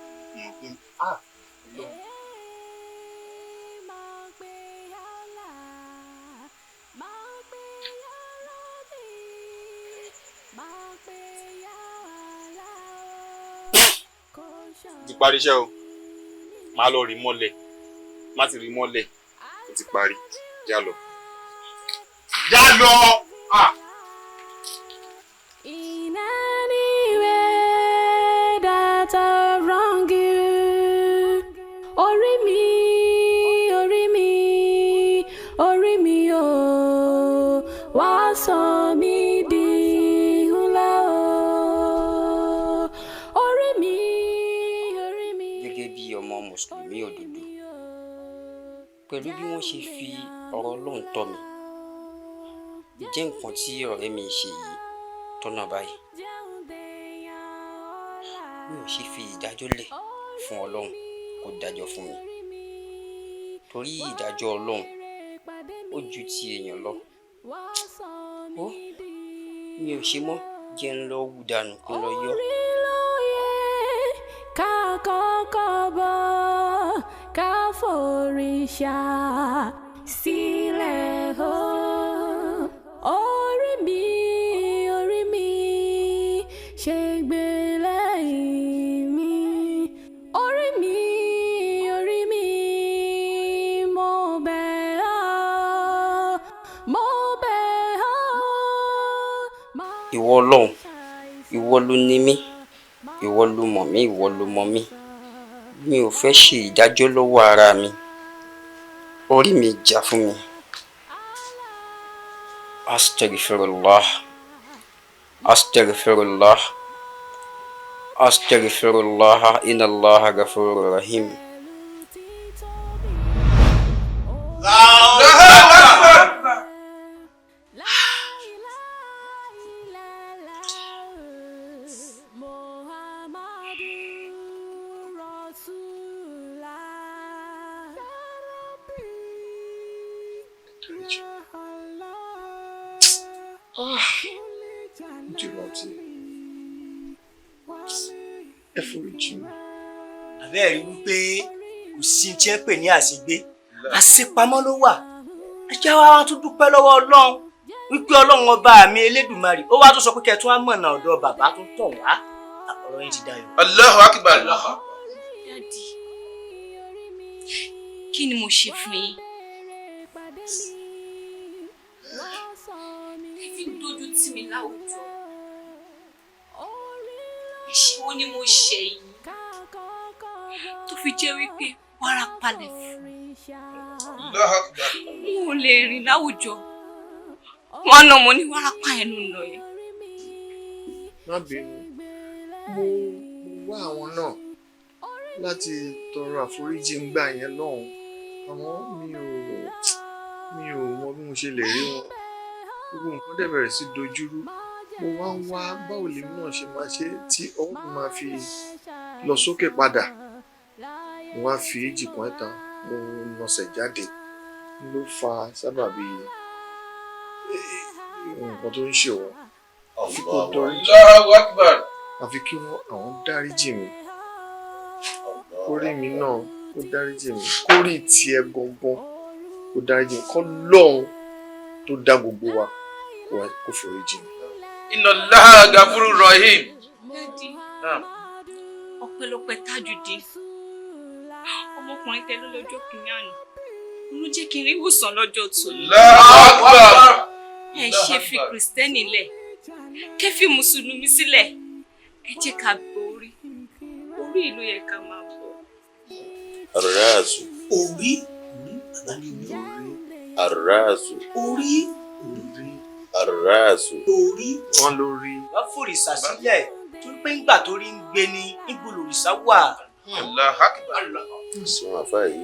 [SPEAKER 12] Ti parí iṣẹ́ o. Máa lọ rí mọ́lẹ̀. Má ti rí mọ́lẹ̀. Ó ti parí. Já lọ.
[SPEAKER 1] In any way that I wrong you. Orí mi, orí mi,
[SPEAKER 20] pẹ̀lú bí wọ́n ṣe fi ọ̀rọ̀ Ọlọ́run tọ́ mi jẹ́ nǹkan tí ọ̀rẹ́ mi ṣe yìí tọ́nà báyìí mi ò ṣe fi ìdájọ́ lẹ̀ fún Ọlọ́run kó dájọ́ fún mi torí ìdájọ́ Ọlọ́run ó ju ti èèyàn lọ ó mi ò ṣe mọ́ jẹ́ ń lọ wú dànù kí n lọ yọ.
[SPEAKER 1] ká kọ́kọ́ bọ́ ká forìṣà sílẹ̀ o. Orí mi ṣe gbé lẹ́yìn mi. Orí mi mo bẹ̀ ọ́, mo bẹ̀ ọ́.
[SPEAKER 20] Ìwọ Ọlọ́run ìwọ ló ní mí ìwọ ló mọ̀ mí ìwọ ló mọ̀ mí mi ò fẹ́ ṣe ìdájọ́ lọ́wọ́ ara mi orí mi jà fún mi. Astaghfirullah astaghfirullah astaghfirullah inna Allaha ghafurur rahim.
[SPEAKER 19] Ẹ foríjì mi.
[SPEAKER 21] Àbẹ́ẹ̀ rí wípé kò sí tí ẹ pè ní àṣegbé àṣepamọ́ ló wà ẹ jẹ́ wá tún dúpẹ́ lọ́wọ́ Ọlọ́run wípé Ọlọ́run ọba mi Elédùmarè ó wá tún sọ pé kẹ́ tún á mọ̀nà ọ̀dọ̀ bàbá tó tọ̀ wá ọ̀rọ̀ yín ti dayọ̀.
[SPEAKER 14] Allahu Akbar.
[SPEAKER 3] Dádì, kí ni mo ṣe fún yín? Ẹ fi dójú tì mí láwùjọ. Ẹ̀ṣẹ̀ wo ni mo ṣẹ̀ yín tó fi jẹ́ wípé wàrà palẹ̀ fún mi? Mo lè rìn láwùjọ. Wọ́n náà mo ní wàrà pa ẹnu lọ yẹn.
[SPEAKER 9] Má bínú, mo wá àwọn náà láti tọrọ àforíjì ń gbà yẹn lọ́hùn àmọ́ mi ò mọ bí mo ṣe lè rí wọn gbogbo nǹkan dẹ̀ bẹ̀rẹ̀ sí dojúrú mo wá ń wá báwo lèmi náà ṣe máa ṣe tí ọwọ́ mi máa fi lọ sókè padà mo wá fi èjì kan ẹ̀ta mo nọsẹ̀ jáde ló fa sábàbí nǹkan tó ń ṣe wọ́n àfi kí àwọn dáríjì mi kórè mi náà kó dáríjì mi kórè tiẹ̀ gangan kó dáríjì mi kọ́ lọ́hùn tó dá gbogbo wa kó foríjì mi.
[SPEAKER 14] Inna Allaha Ghafurur Rahim.
[SPEAKER 3] Ọpẹ́lọpẹ́ Tajudeen ọmọkùnrin tẹ́lẹ̀ lọ́jọ́ kìíní àná ló jẹ́ kí n rí ìwòsàn lọ́jọ́ tòní. Ẹ ṣe fi Kristẹni lẹ̀ kẹ́ fi Mùsùlùmí sílẹ̀ ẹ jẹ́ ká borí orí ìlú yẹ ká máa bọ̀.
[SPEAKER 15] Arrazu.
[SPEAKER 21] Orí
[SPEAKER 15] Arrazu.
[SPEAKER 21] orí
[SPEAKER 15] Arrazu.
[SPEAKER 21] orí
[SPEAKER 9] wọn lórí.
[SPEAKER 21] wọ́n fòrìṣà sílẹ̀ torí pé ńgbà tó rí ń gbé ní níbo lòrìṣà wà.
[SPEAKER 14] Allahu Akbar.
[SPEAKER 15] Sọ àfá yìí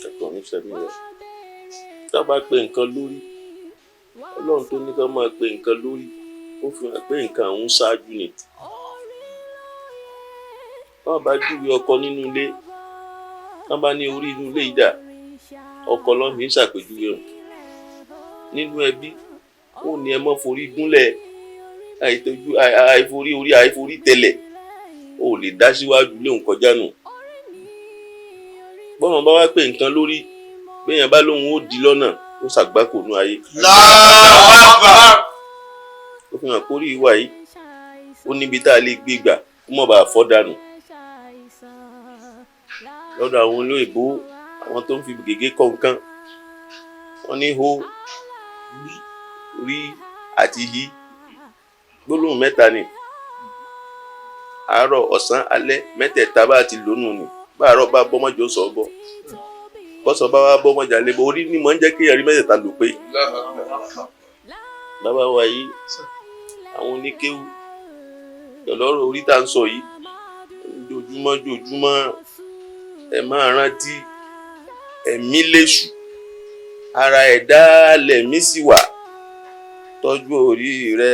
[SPEAKER 15] kẹ́kọ̀ọ́ ní sẹ́mi rẹ̀ tá bá pé nǹkan lórí Ọlọ́run tó ní ká máa pé nǹkan lórí ó fi hàn pé nǹkan àwọn ṣáájú ni wọ́n bá júwe ọkọ nínú ilé wọ́n bá ní orí inú ilé ìdá ọkọ lọ́n fi ń ṣàpèjúwe hàn nínú ẹbí wọn ò ní ẹ mọ́ forí gúnlẹ̀ àìforí orí àìforí tẹ̀lẹ̀ o lè dá síwájú léun kọjá nù bọ́mọ bá wá pé nǹkan lórí béèyàn bá lóun ó di lọ́nà ó ṣàgbákò nú ayé. ó fi hàn kórí ìwà yìí ó níbi tá a lè gbé gbà kó mọ̀ bá a fọ́ dànù lọ́dọ̀ àwọn olóyìnbó àwọn tó ń fi gègé kọ nǹkan wọ́n ní hó rí àti hí gbólóhùn mẹ́ta ni àárọ̀ ọ̀sán alẹ́ mẹ́tẹ̀ẹ̀ta bá ti lónù ni báàrọ̀ bá bọ́mọ́jọ́ sọ bọ́ bọ́sọ̀ bá wá bọ́mọ́jà lébọ̀ orí ni mò ń jẹ́ kí ẹ̀rí mẹ́tẹ̀ẹ̀ta lò pé bàbá wa yìí àwọn oníkéwú lọ́rọ̀ orí tá à ń sọ yìí jojúmọ́ ẹ máa rántí ẹ̀mí léṣù ara ẹ̀dá lẹ̀mí sì wà tọ́jú orí rẹ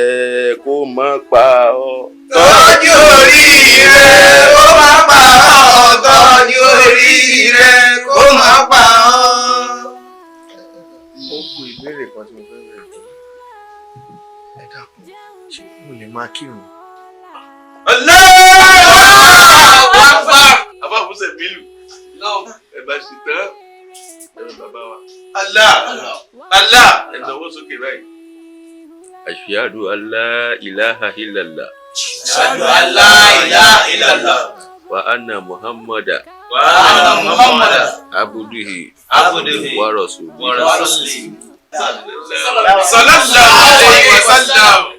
[SPEAKER 15] kó má pa ọ́.
[SPEAKER 8] tọ́jú orí rẹ kó má pa ọ́. tọ́jú orí rẹ kó má pa ọ́. ó kù ìbéèrè kan tí mo fẹ́ bẹ̀rẹ̀ fún ẹ dákun ṣé mo lè máa kírun.
[SPEAKER 15] Allahu Akbar. Àbá Musa Bilu. Ẹ bá ṣe tán. Ẹ bàbá wa. Allah. Ẹ náwó sókè báyìí. Ashhadu an la ilaha illallah.
[SPEAKER 8] Ashhadu an la ilaha illallah.
[SPEAKER 15] Wa anna Muhammadan. Abduhu. Wa rasuluhu.
[SPEAKER 8] Sallallahu alaihi wasallam.